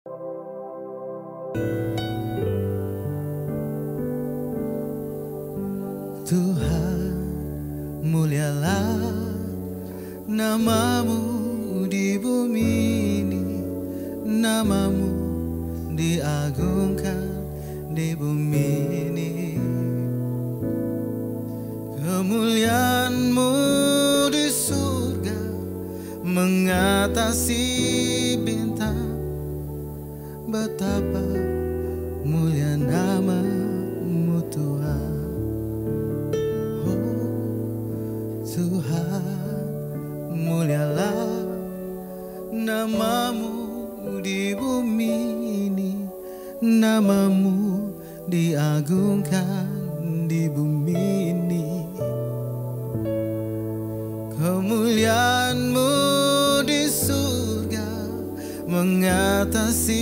Tuhan, mulialah namamu di bumi ini, namamu diagungkan di bumi ini. Kemuliaanmu di surga mengatasi bintang. Betapa mulia namamu Tuhan. Oh Tuhan, mulialah namamu di bumi ini, namamu diagungkan di bumi ini. Kemuliaanmu di surga mengatasi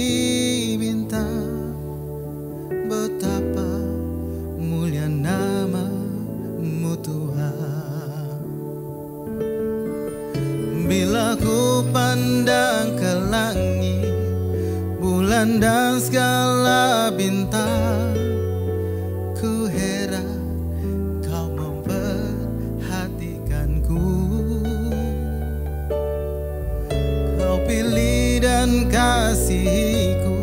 bintang. Betapa mulia namamu Tuhan. Bila ku pandang ke langit, bulan dan segala bintang, ku heran kau memperhatikanku. Kau pilih dan kasihiku,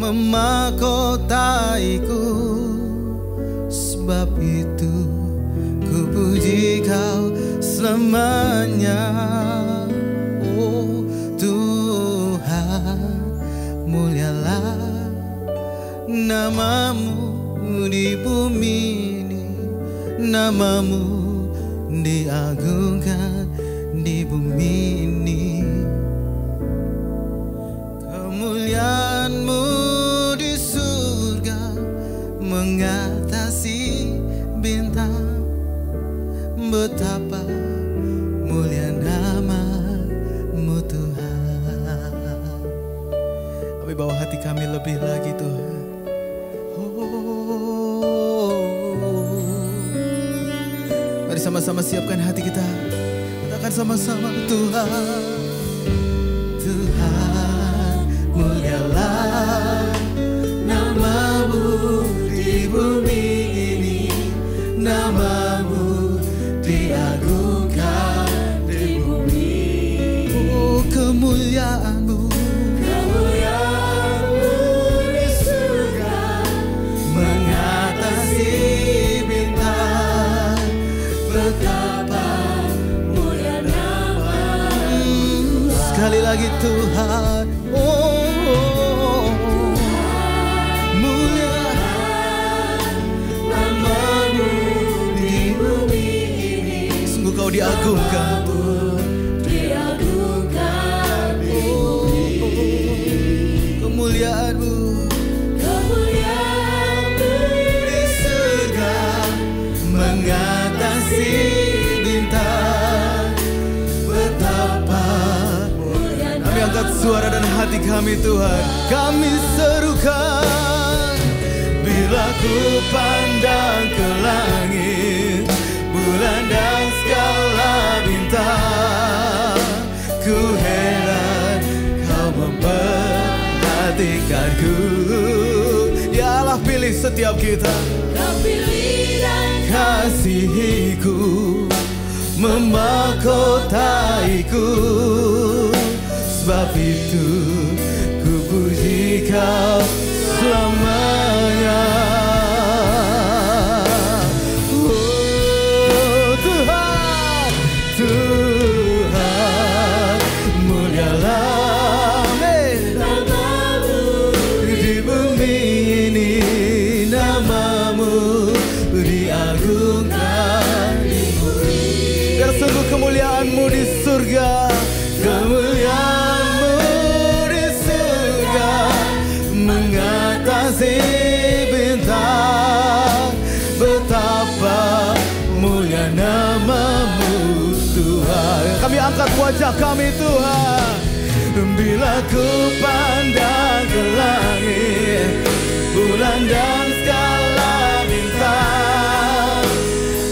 memahkotaiku. Sebab itu ku puji kau selamanya. Oh Tuhan, mulialah namamu di bumi ini, namamu diagungkan di bumi ini. Kemuliaanmu di surga mengatasi bintang. Betapa mulia namamu Tuhan. Kami bawa hati kami lebih lagi Tuhan. Mari sama-sama siapkan hati kita. Katakan sama-sama, Tuhan, Tuhan, mulialah namamu di bumi ini, namamu diagungkan di bumi. Oh kemuliaanmu, kemuliaanmu di surga mengatasi bintang. Betapa mulia namamu. Sekali lagi Tuhan, oh mulia namamu di bumi ini. Sungguh kau diagungkan, diagungkan di bumi. Kemuliaanmu, kemuliaanmu di surga mengatasi bintang. Betapa mulia. Kami angkat suara dan hati kami Tuhan, kami serukan. Bila ku pandang ke langit, bulan dan segala bintang, ku heran kau memperhatikanku. Ya Allah, pilih setiap kita. Kau pilih dan kasihiku, memahkotaiku. Sebab itu ku puji kau selamanya. Oh Tuhan, Tuhan, mulialah namamu di bumi ini, namamu diagungkan di bumi. Biar sungguh kemuliaanmu di surga, kemuliaanmu di surga mengatasi bintang. Betapa mulia namamu Tuhan. Kami angkat wajah kami Tuhan. Bila ku pandang ke langit, bulan dan segala bintang,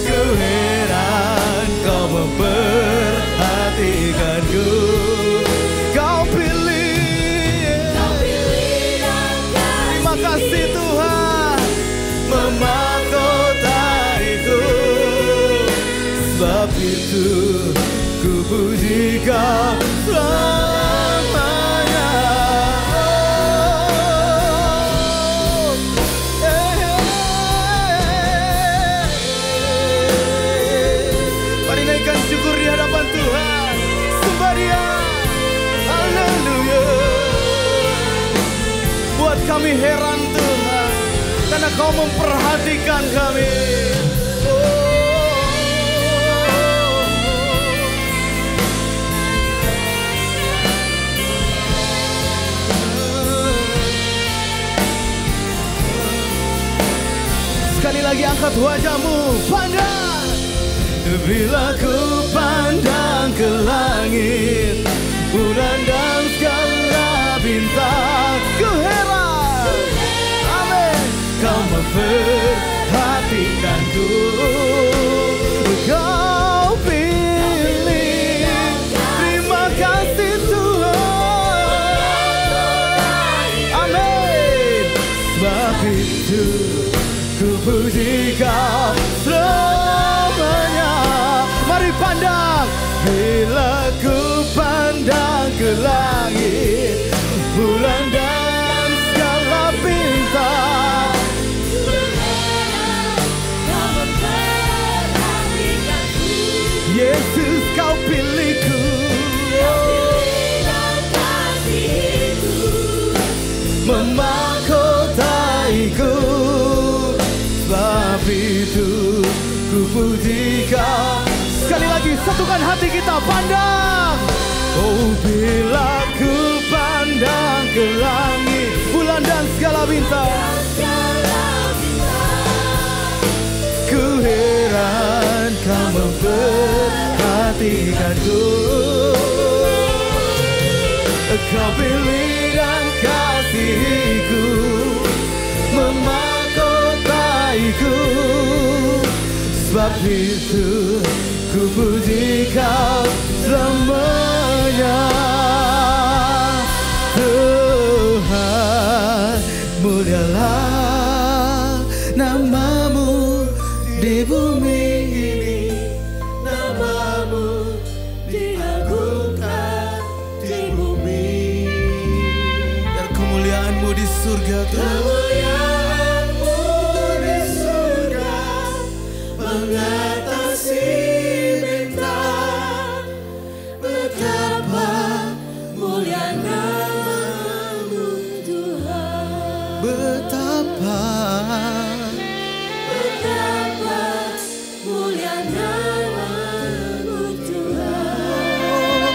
ku heran kau memperhatikanku. Kau pilih itu ku puji Kau selamanya. Mari naikkan syukur di hadapan Tuhan, sembah Dia. Haleluya. Buat kami heran Tuhan, karena Kau memperhatikan kami. Sekali lagi angkat wajahmu, pandang. Bila ku pandang ke langit, bulan dan segala bintang, ku heran, amin. Kau memperhatikanku, Kau pilih. Terima kasih Tuhan, amin. Sebab itu ku puji Kau selamanya. Mari pandang. Bila ku pandang ke langit, bulan dan segala bintang, Yesus Kau pilihku, memahkotaiku. Sebab itu ku puji Kau. Sekali lagi satukan hati kita, pandang. Oh bila ku pandang ke langit, bulan dan segala bintang, ku heran Kau memperhatikanku. Kau pilih dan kasihiku, memahkotaiku. Sebab itu ku puji Kau selamanya. Tuhan, mulialah nama-Mu di bumi ini, nama-Mu diagungkan di bumi. Biar kemuliaan-Mu di surga, kemuliaan-Mu di surga mengatasi bintang. Betapa mulia nama-Mu Tuhan, betapa mulia nama-Mu Tuhan,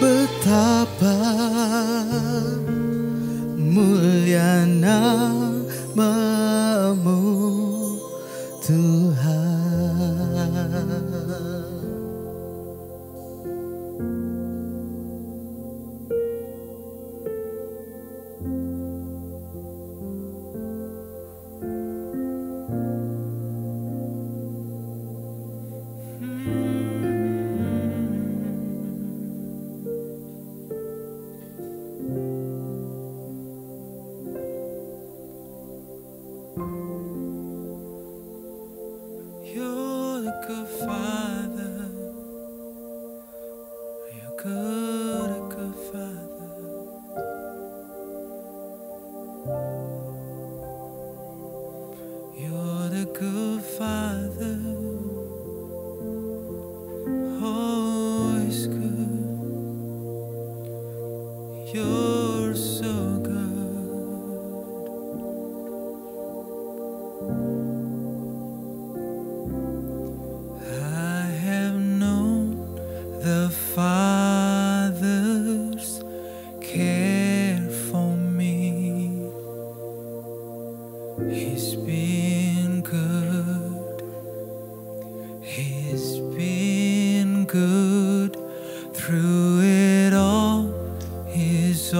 betapa mulia nama-Mu Tuhan. You're a good Father. You're good, a good Father. You're the good Father. Oh, it's good. You're so good. The Father's care for me. He's been good. He's been good through it all. He's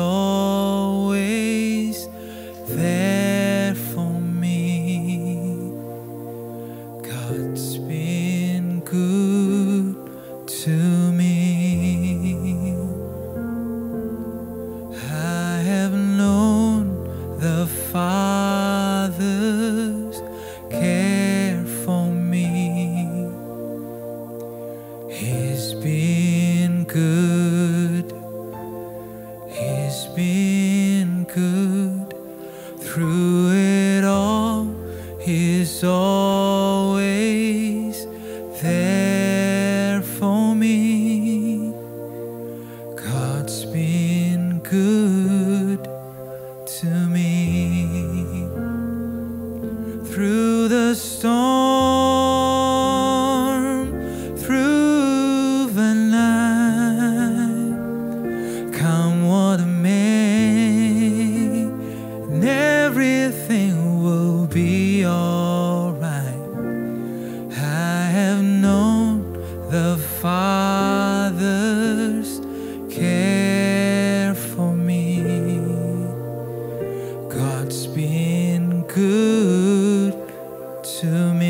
God's been good to me. Through the storm, through the night, come what may, and everything will be alright. I have known the Father's care for me. God's been good to me.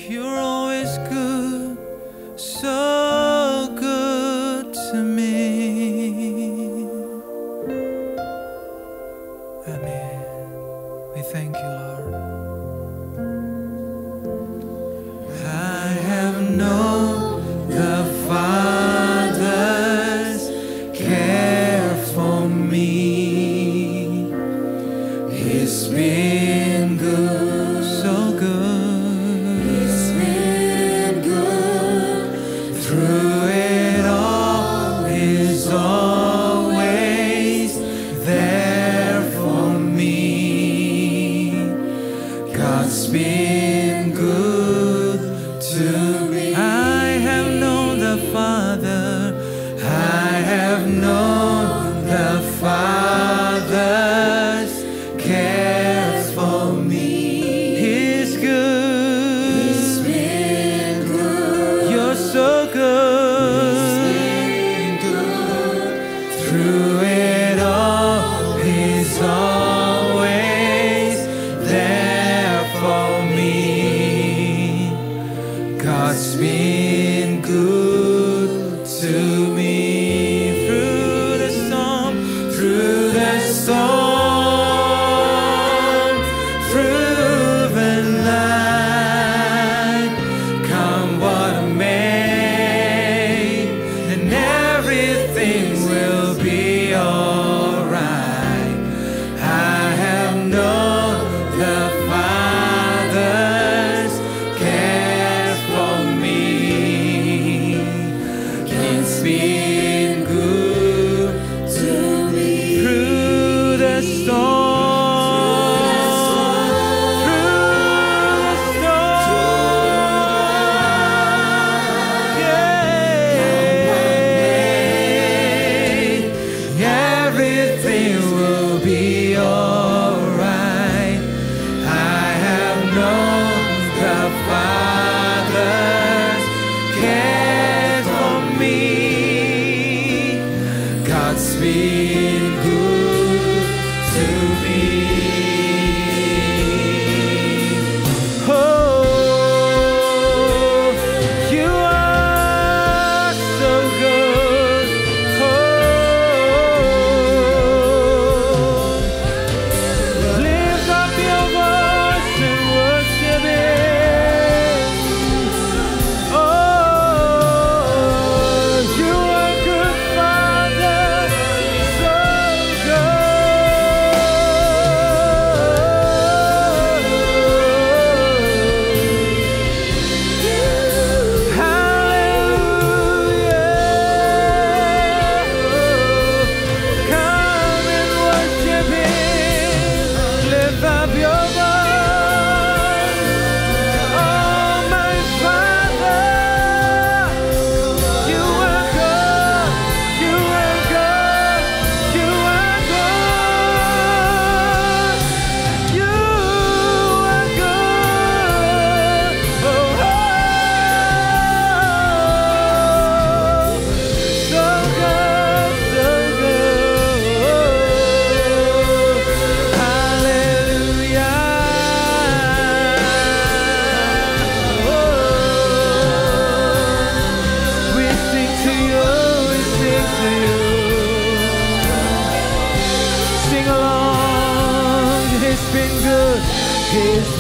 You're always good, so good to me. Amen. We thank you, Lord. I have known the Father's care for me. It's been good, so good. Through it all, is always there for me. God's been good to me. I have known the Father. I have known the Father's care for me. He's good. He's been good. You're so good. Through it all, He's always there for me.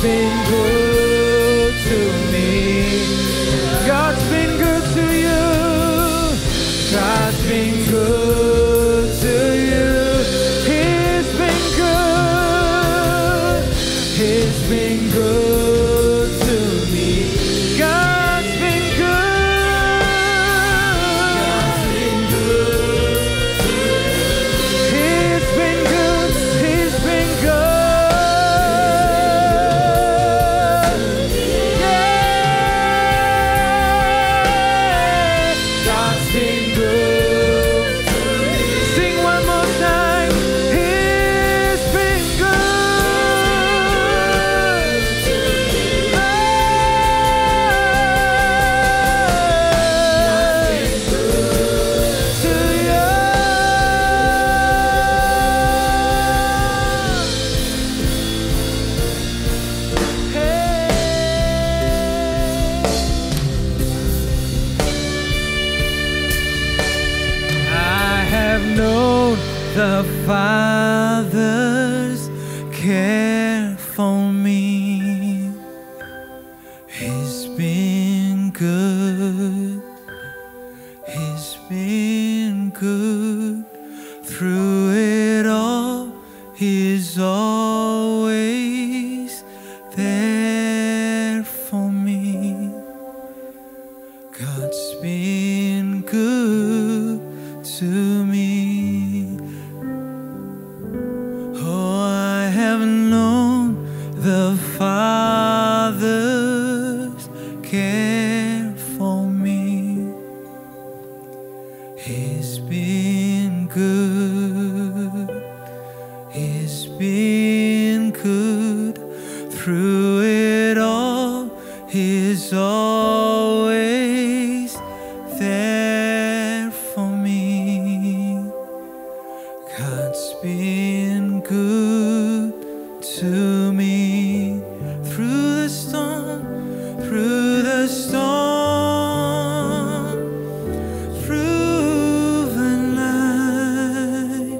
been good to me. God's been good to you. God's been good to you. He's been good. He's been good to me. God's been good. God's been good to you. He's been good. He's been good. Yeah. God's been good to me. Sing one more time. He's been good to me. To you. I have known the Father's care for me. He's been good. He's been good through it all. He's always there for me. God's been good to me. Oh, I have known the Father's care for me. He's been good. He's been good through it all. He's always there for me. God's been good to me through the storm, through the storm, through the night.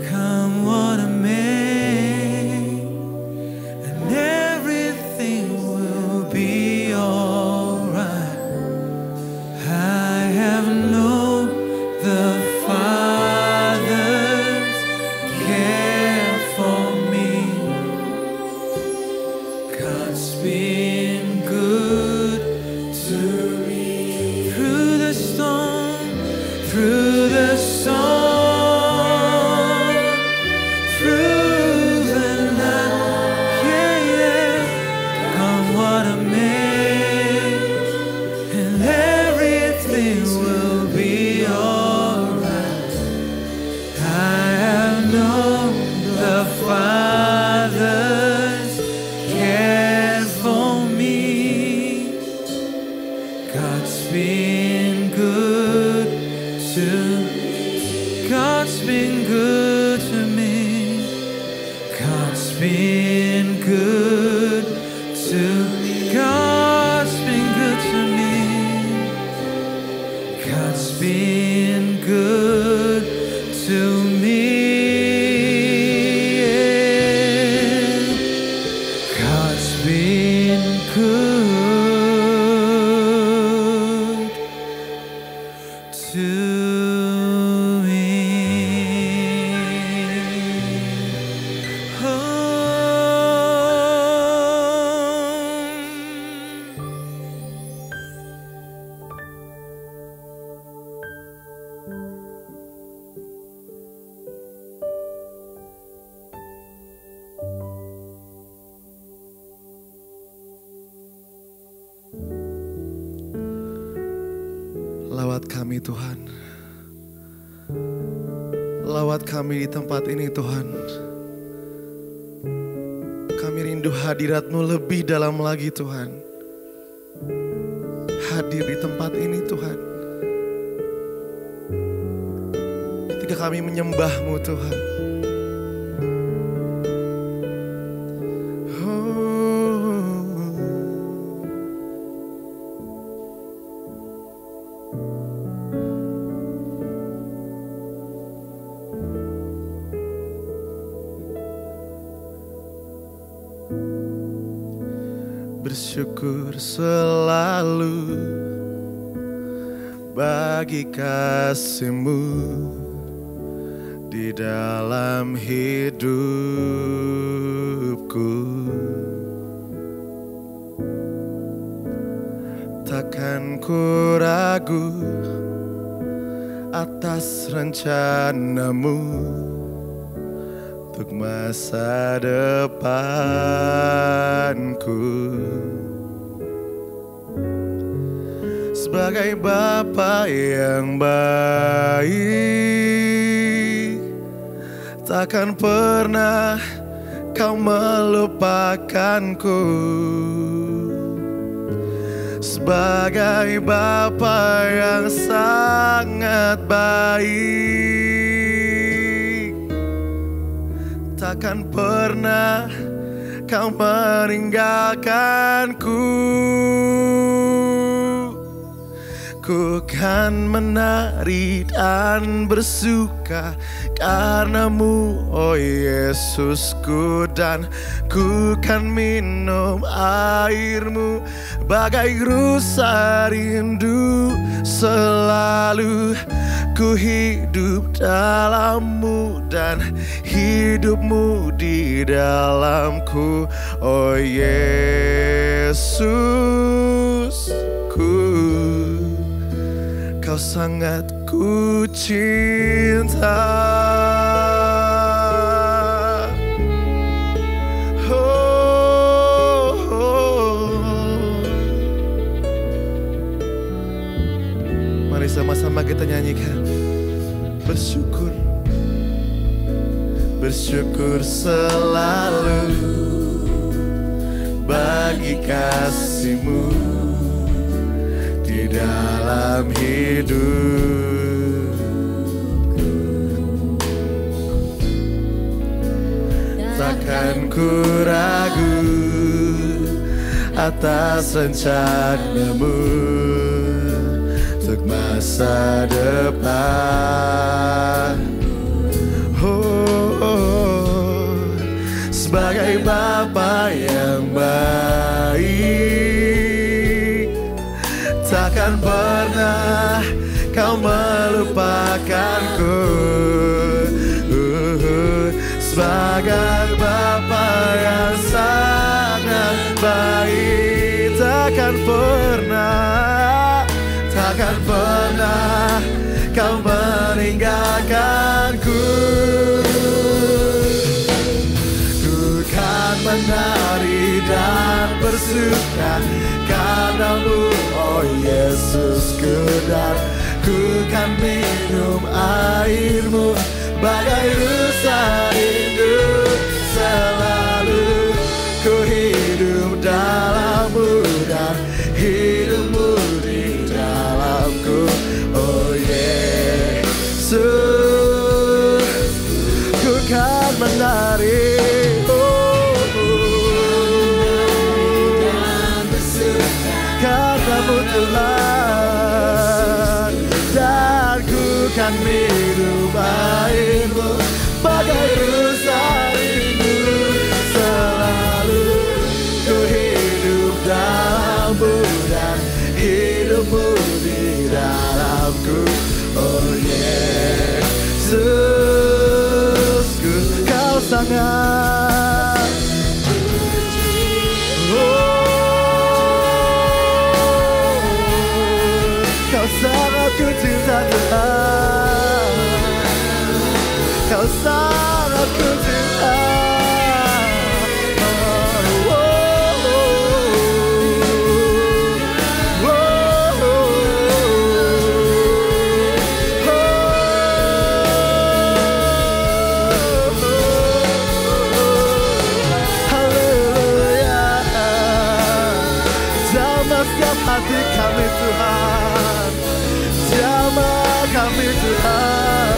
Come what may, and everything will be alright. I have known the Father's care for me. God's been good to me through the storm, through the storm, through the night. Yeah, yeah. Come what may, and everything will be alright. I have known the Father's care for me. God's been good to God's been good to me. God's been good to me. God's been good to me. God's been good to me. God's been good to me. Oh. Lawat kami Tuhan. Lawat kami di tempat ini Tuhan. Kami rindu hadirat-Mu lebih dalam lagi Tuhan. Hadir di tempat ini Tuhan. Ketika kami menyembah-Mu Tuhan. bersyukur selalu bagi kasih-Mu di dalam hidupku. Takkan ku ragu atas rencana-Mu untuk masa depanku. Sebagai Bapa yang baik, takkan pernah Kau melupakanku. Sebagai Bapa yang sangat baik, takkan pernah Kau meninggalkanku. Ku kan menari dan bersuka karena-Mu, oh Yesusku, dan ku kan minum air-Mu bagai rusa rindu. Selalu ku hidup dalam-Mu dan hidup-Mu di dalamku, oh Yesusku. Kau sangat ku cinta. Oh, oh. Mari sama-sama kita nyanyikan. Bersyukur, bersyukur selalu bagi kasih-Mu di dalam hidupku. Takkan ku ragu atas rencana-Mu untuk masa depan. Oh, sebagai Bapa yang baik, takkan pernah Kau melupakanku. Sebagai Bapa yang sangat baik, takkan pernah Kau meninggalkanku. Ku kan menari dan bersuka karena-Mu, oh Yesusku, dan ku kan minum air-Mu bagai rusa rindu. Selalu ku hidup dalam-Mu dan hidup-Mu di dalamku, oh Yesus. Ku kan menari, karena-Mu Tuhan, dan ku kan minum air-Mu bagai rusa rindu. Selalu ku hidup dalam-Mu dan hidup-Mu di dalamku, oh Yesusku. Kau sangat, Kau sangat ku cinta Tuhan. Kau sangat ku cinta. Haleluya. Jamah setiap hati kami Tuhan, jamah kami Tuhan.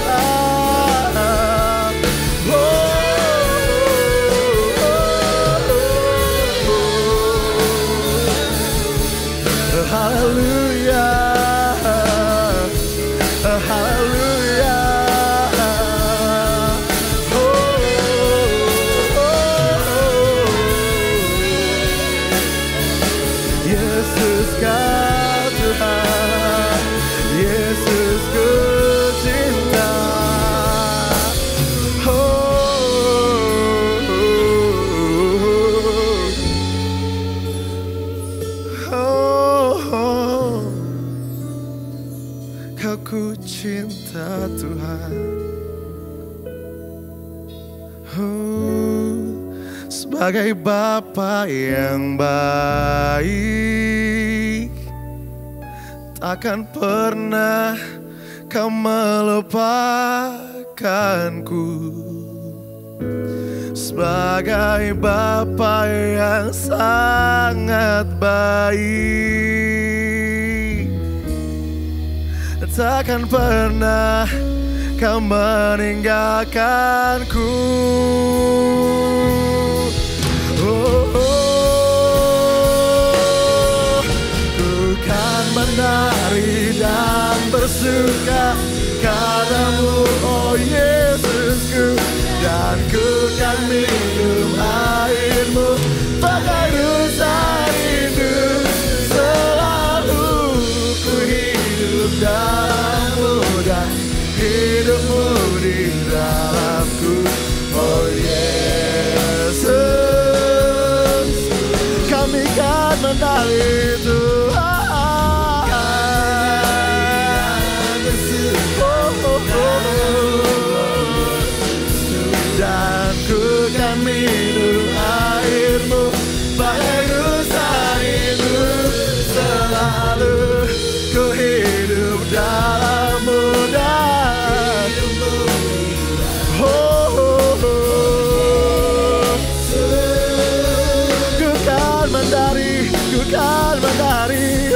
Haleluya, haleluya. Yesus kau Tuhan, Yesus ku cinta. Kau ku cinta Tuhan. Sebagai Bapa yang baik, takkan pernah kau melupakanku. Sebagai Bapa yang sangat baik, takkan pernah kau meninggalkanku. Ku kan menari dan bersuka kadamu, oh Yesusku, dan ku kan minum airmu bagai rusa hidup. Selalu ku hidup dalammu dan hidupmu di dalamku, oh Yesus. Kami kan menari Tuhan, dan ku kan minum airmu bagai rusa hidup. Selalu ku hidup dalammu dan ku kan menari, ku kan menari,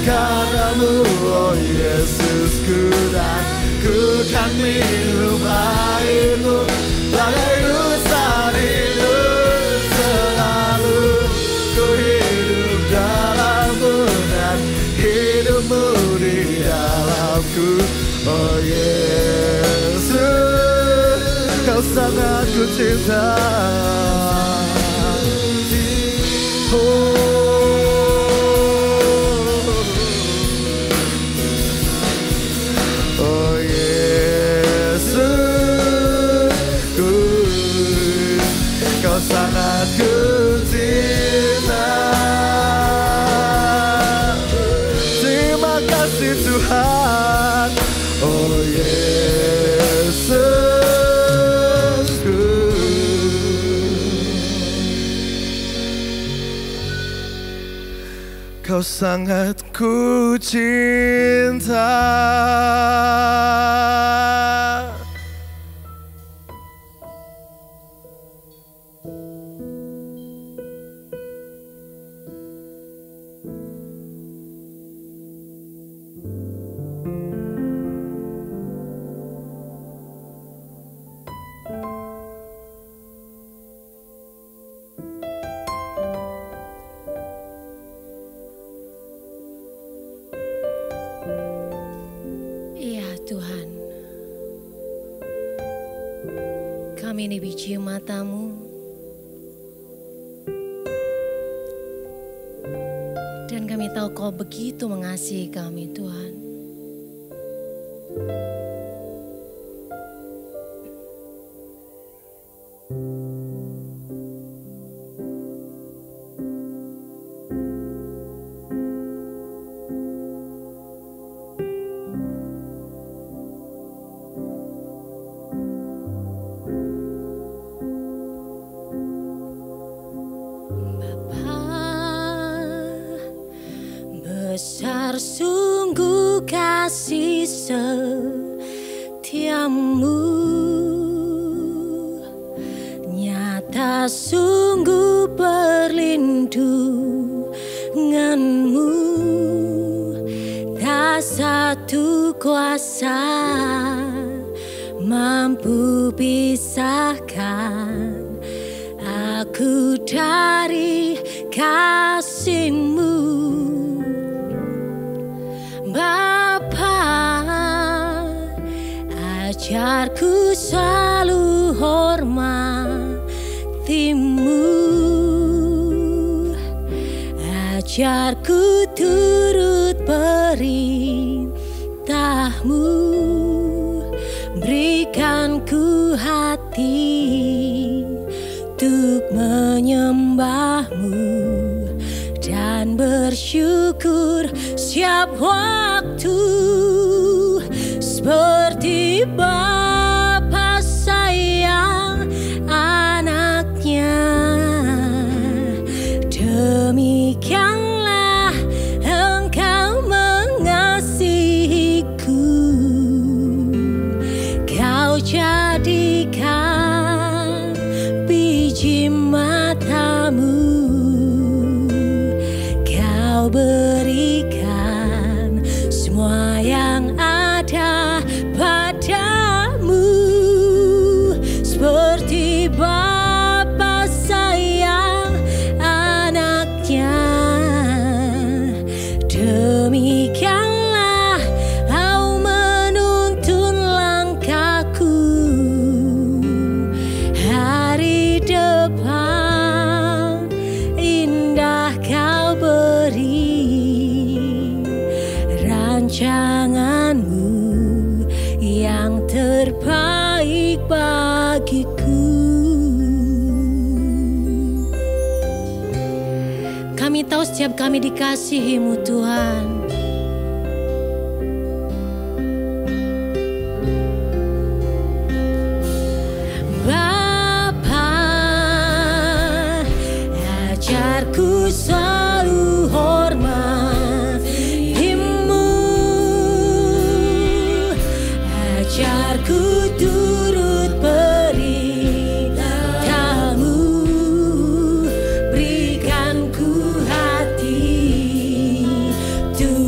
kadamu, oh Yesusku, dan ku kan minum airmu bagai rusa hidup. Selalu ku hidup dalammu dan hidupmu di dalamku, oh Yesus. Kau sangat ku cinta. Oh Yesus, kau sangat ku cinta. Terima kasih Tuhan, oh Yesus. Kau sangat ku cinta. Tuhan, kami ini biji mata-Mu, dan kami tahu Kau begitu mengasihi kami, Tuhan. Besar sungguh kasih setiamu, nyata sungguh perlindunganmu, tak satu kuasa mampu pisahkan aku dari kasih-Mu. Bapa, ajarku selalu hormati-Mu. Ajarku turut perintah-Mu, berikan ku hati untuk menyembah-Mu dan bersyukur setiap waktu, seperti Bapa sayang anaknya. Demikianlah Engkau mengasihiku, Kau jadikan biji mata-Mu, Kau berikan semua yang ada padamu, seperti Bapa sayang anaknya. Demikianlah Kau menuntun langkahku, hari depan indah Kau beri, rancangan-Mu yang terbaik bagiku. Kami tahu setiap kami dikasihi-Mu Tuhan. Bapa, ajarku selalu hormati-Mu, ajarku turut perintah-Mu, berikan ku hati untuk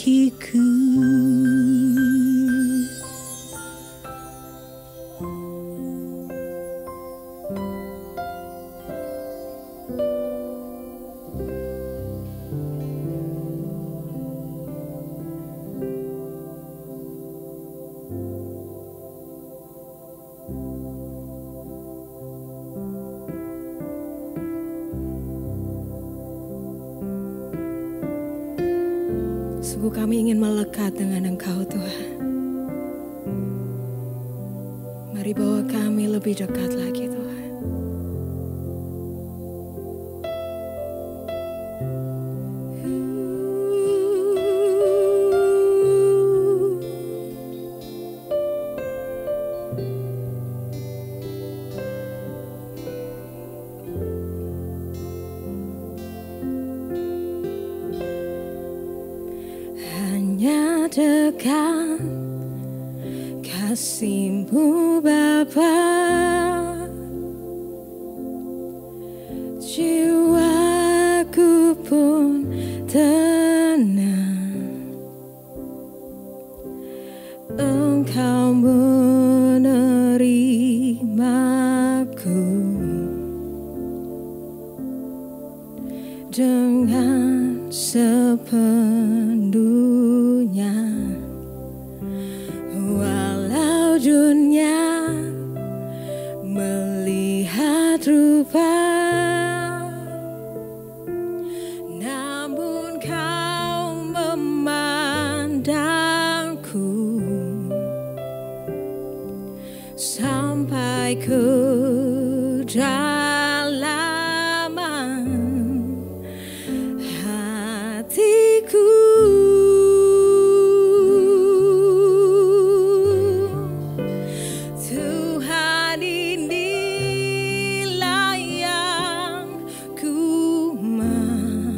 bagiku. Sungguh kami ingin melekat dengan Engkau Tuhan. Mari bawa kami lebih dekat lagi Tuhan. Hanya dekat kasih-Mu Bapa, jiwaku pun tenang. Engkau menerimaku dengan sepenuhnya. Walau dunia melihat rupa, namun Kau memandangku sampai kedalaman hatiku. Tuhan, inilah yang ku mau.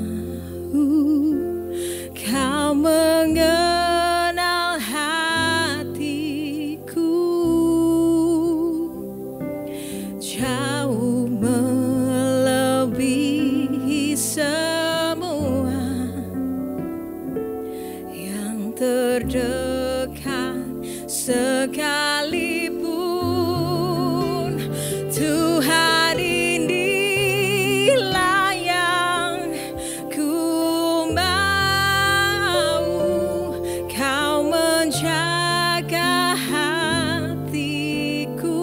Kau mengenal hatiku jauh melebihi semua yang terdekat sekalipun. Tuhan, inilah yang ku mau. Kau menjaga hatiku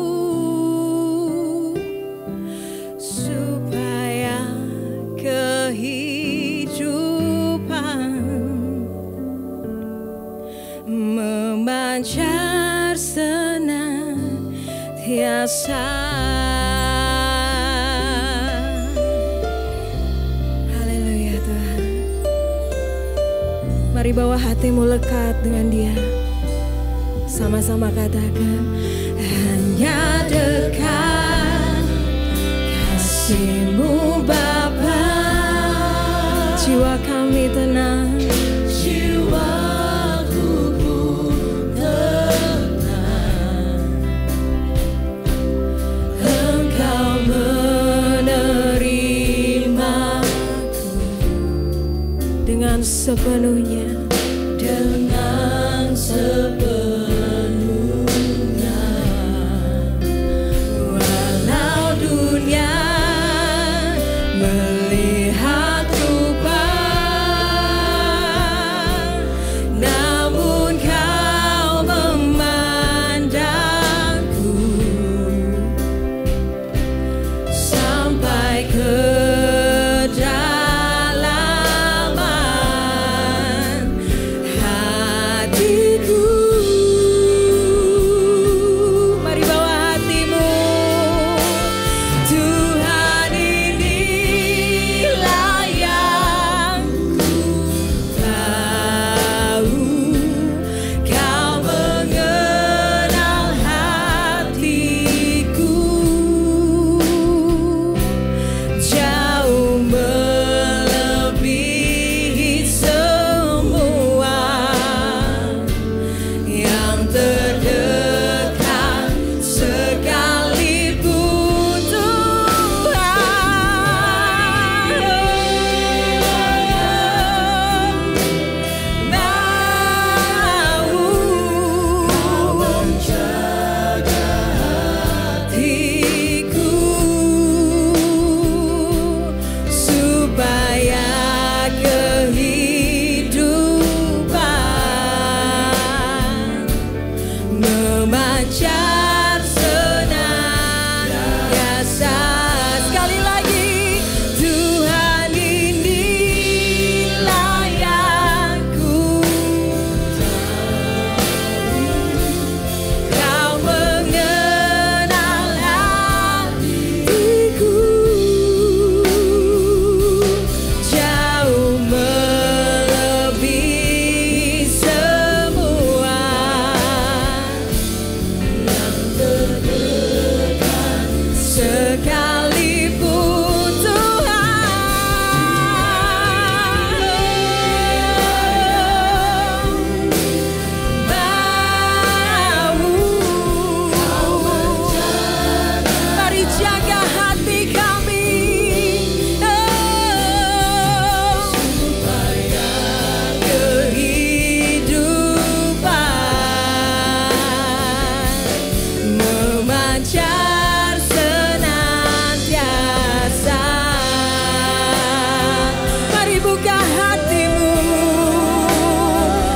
supaya kehidupan memancar senantiasa. Haleluya Tuhan. Mari bawa hatimu lekat dengan Dia. Sama-sama katakan, hanya dekat kasih-Mu Bapa, jiwa kami tenang. Dengan sepenuhnya, dengan sepenuhnya. Walau dunia melihat rupa, namun Kau memandangku sampai ke hatiku. memancar senantiasa. Mari buka hatimu,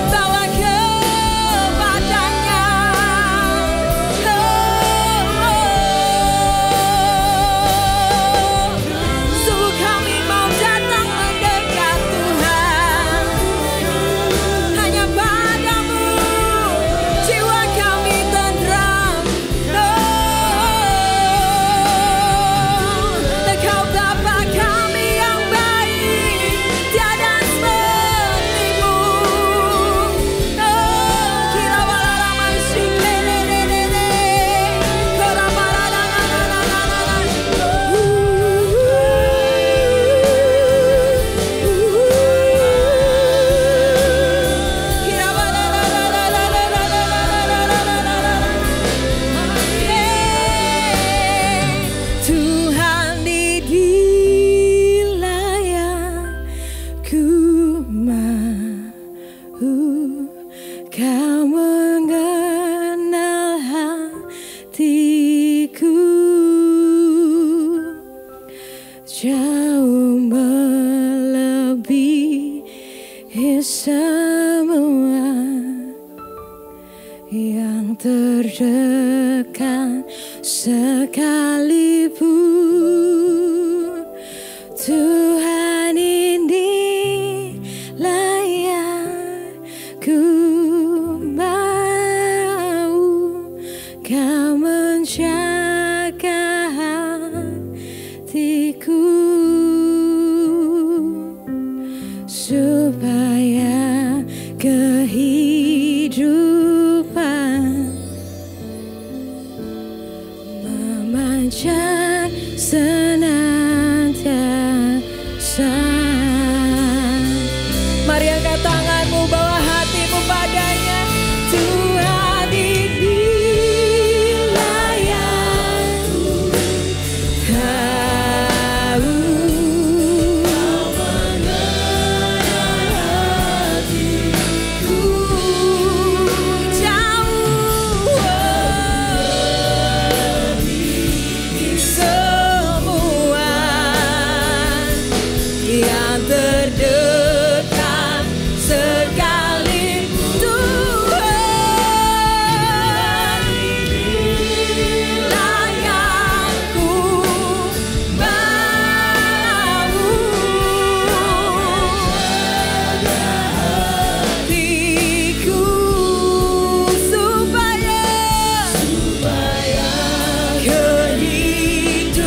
bawa kepadanya. Sungguh kami mau datang mendekat Tuhan, hanya padamu jiwa kami tenteram. Engkau Bapa kami yang baik, tiada sepertimu. Kira balala masih lelelelele, kora balala nananana. Kira balala Tuhan di wilayahku mau kau mengenal hatiku, jauh melebihi semua yang terdekat sekalipun. Tuhan ini layak mau kau menjaga hatiku, supaya kehidupan memancar senantiasa. Mari angkat tanganmu, bawa hatimu padanya. Tuhan di wilayahku, kau mengenal hatiku, jauh melebihi semua yang terdekat sekali. Tuhan layakku mau hatiku, supaya kehidupan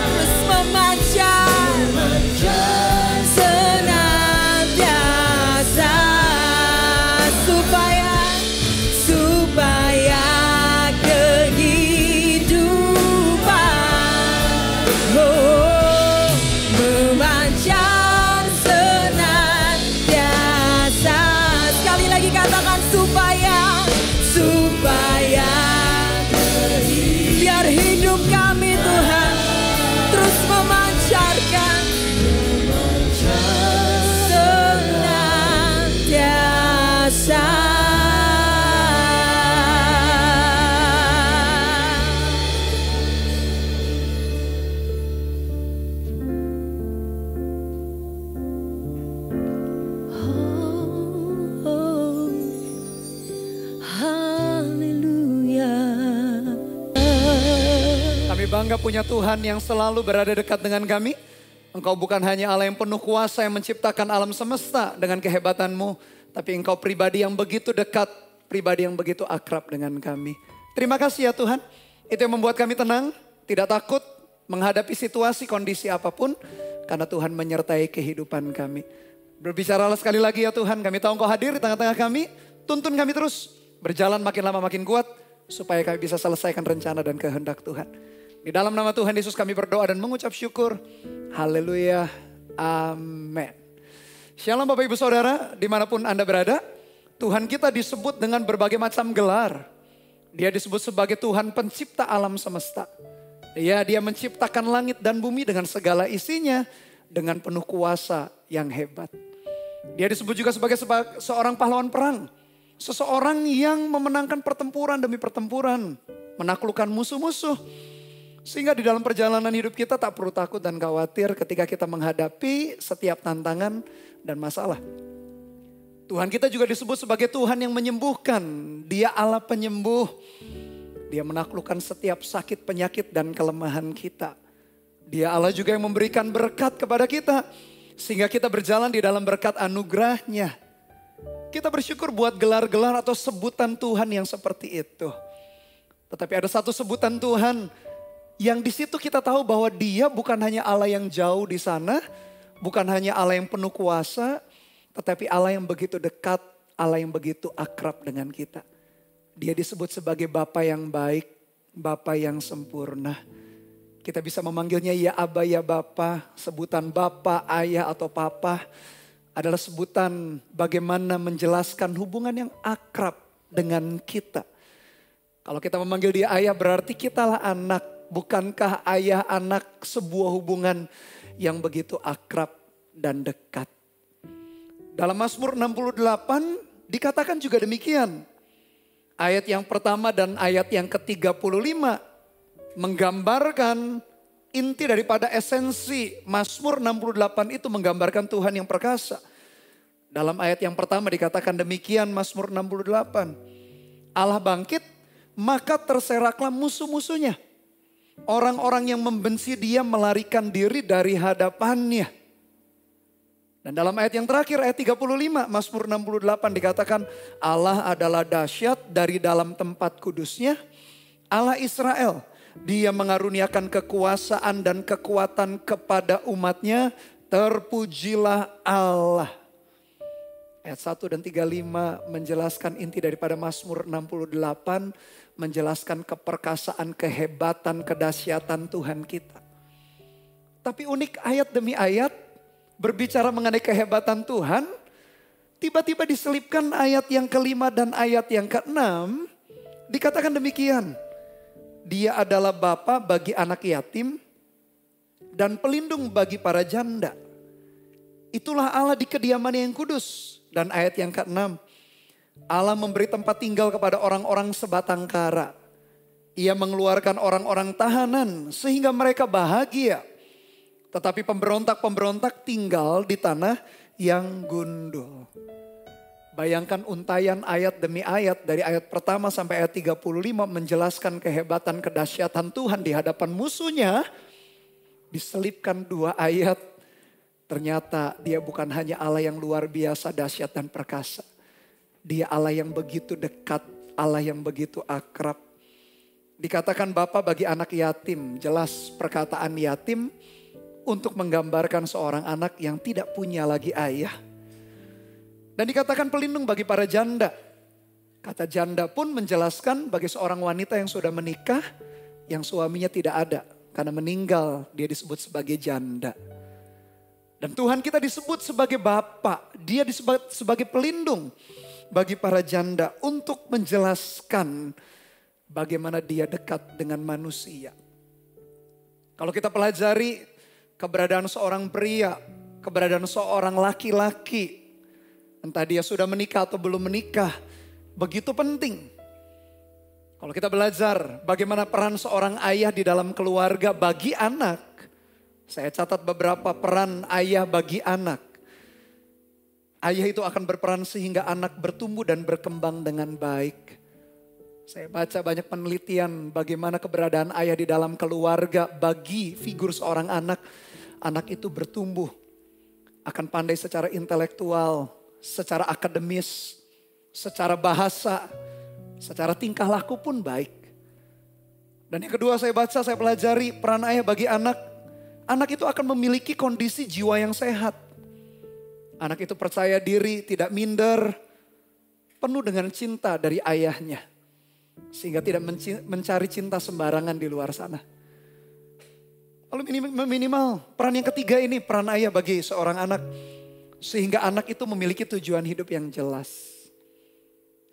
terus memancar senantiasa, supaya kehidupan memancar senantiasa. Sekali lagi katakan supaya biar hidup kami Tuhan terus memancarkan senantiasa. Kami bangga punya Tuhan yang selalu berada dekat dengan kami. Engkau bukan hanya Allah yang penuh kuasa yang menciptakan alam semesta dengan kehebatanmu, tapi Engkau pribadi yang begitu dekat, pribadi yang begitu akrab dengan kami. Terima kasih ya Tuhan. Itu yang membuat kami tenang, tidak takut menghadapi situasi kondisi apapun, karena Tuhan menyertai kehidupan kami. Berbicaralah sekali lagi ya Tuhan, kami tahu Engkau hadir di tengah-tengah kami, tuntun kami terus berjalan makin lama makin kuat, supaya kami bisa selesaikan rencana dan kehendak Tuhan. Di dalam nama Tuhan Yesus kami berdoa dan mengucap syukur. Haleluya. Amin. Shalom Bapak Ibu Saudara, dimanapun Anda berada. Tuhan kita disebut dengan berbagai macam gelar. Dia disebut sebagai Tuhan pencipta alam semesta. Dia menciptakan langit dan bumi dengan segala isinya, dengan penuh kuasa yang hebat. Dia disebut juga sebagai seorang pahlawan perang. Seseorang yang memenangkan pertempuran demi pertempuran, menaklukkan musuh-musuh. Sehingga di dalam perjalanan hidup kita tak perlu takut dan khawatir ketika kita menghadapi setiap tantangan dan masalah. Tuhan kita juga disebut sebagai Tuhan yang menyembuhkan. Dia Allah penyembuh. Dia menaklukkan setiap sakit, penyakit dan kelemahan kita. Dia Allah juga yang memberikan berkat kepada kita. Sehingga kita berjalan di dalam berkat anugerahnya. Kita bersyukur buat gelar-gelar atau sebutan Tuhan yang seperti itu. Tetapi ada satu sebutan Tuhan yang di situ kita tahu bahwa Dia bukan hanya Allah yang jauh di sana, bukan hanya Allah yang penuh kuasa, tetapi Allah yang begitu dekat, Allah yang begitu akrab dengan kita. Dia disebut sebagai Bapa yang baik, Bapa yang sempurna. Kita bisa memanggilnya ya Aba, ya Bapa, sebutan Bapa, Ayah atau Papa adalah sebutan bagaimana menjelaskan hubungan yang akrab dengan kita. Kalau kita memanggil dia ayah berarti kitalah anak. Bukankah ayah anak sebuah hubungan yang begitu akrab dan dekat. Dalam Mazmur 68 dikatakan juga demikian. Ayat yang pertama dan ayat yang ke-35 menggambarkan inti daripada esensi Mazmur 68 itu menggambarkan Tuhan yang perkasa. Dalam ayat yang pertama dikatakan demikian Mazmur 68. Allah bangkit maka terseraklah musuh-musuhnya. Orang-orang yang membenci dia melarikan diri dari hadapannya. Dan dalam ayat yang terakhir ayat 35 Mazmur 68 dikatakan Allah adalah dahsyat dari dalam tempat kudusnya. Allah Israel. Dia mengaruniakan kekuasaan dan kekuatan kepada umatnya. Terpujilah Allah. Ayat 1 dan 35 menjelaskan inti daripada Mazmur 68. Menjelaskan keperkasaan, kehebatan, kedahsyatan Tuhan kita. Tapi unik ayat demi ayat. Berbicara mengenai kehebatan Tuhan. Tiba-tiba diselipkan ayat yang kelima dan ayat yang keenam. Dikatakan demikian. Dia adalah bapa bagi anak yatim dan pelindung bagi para janda. Itulah Allah di kediamannya yang kudus. Dan ayat yang ke-6. Allah memberi tempat tinggal kepada orang-orang sebatang kara. Ia mengeluarkan orang-orang tahanan sehingga mereka bahagia. Tetapi pemberontak-pemberontak tinggal di tanah yang gundul. Bayangkan untayan ayat demi ayat dari ayat pertama sampai ayat 35 menjelaskan kehebatan kedahsyatan Tuhan di hadapan musuhnya. Diselipkan dua ayat. Ternyata dia bukan hanya Allah yang luar biasa dahsyat dan perkasa. Dia Allah yang begitu dekat, Allah yang begitu akrab. Dikatakan Bapa bagi anak yatim, jelas perkataan yatim untuk menggambarkan seorang anak yang tidak punya lagi ayah. Dan dikatakan pelindung bagi para janda. Kata janda pun menjelaskan bagi seorang wanita yang sudah menikah, yang suaminya tidak ada. Karena meninggal, dia disebut sebagai janda. Dan Tuhan kita disebut sebagai Bapa. Dia disebut sebagai pelindung bagi para janda untuk menjelaskan bagaimana dia dekat dengan manusia. Kalau kita pelajari keberadaan seorang pria, keberadaan seorang laki-laki, entah dia sudah menikah atau belum menikah, begitu penting. Kalau kita belajar bagaimana peran seorang ayah di dalam keluarga bagi anak, saya catat beberapa peran ayah bagi anak. Ayah itu akan berperan sehingga anak bertumbuh dan berkembang dengan baik. Saya baca banyak penelitian bagaimana keberadaan ayah di dalam keluarga bagi figur seorang anak. Anak itu bertumbuh, akan pandai secara intelektual, secara akademis, secara bahasa, secara tingkah laku pun baik. Dan yang kedua saya baca, saya pelajari peran ayah bagi anak. Anak itu akan memiliki kondisi jiwa yang sehat. Anak itu percaya diri, tidak minder, penuh dengan cinta dari ayahnya. Sehingga tidak mencari cinta sembarangan di luar sana. Lalu minimal peran yang ketiga ini, peran ayah bagi seorang anak. Sehingga anak itu memiliki tujuan hidup yang jelas.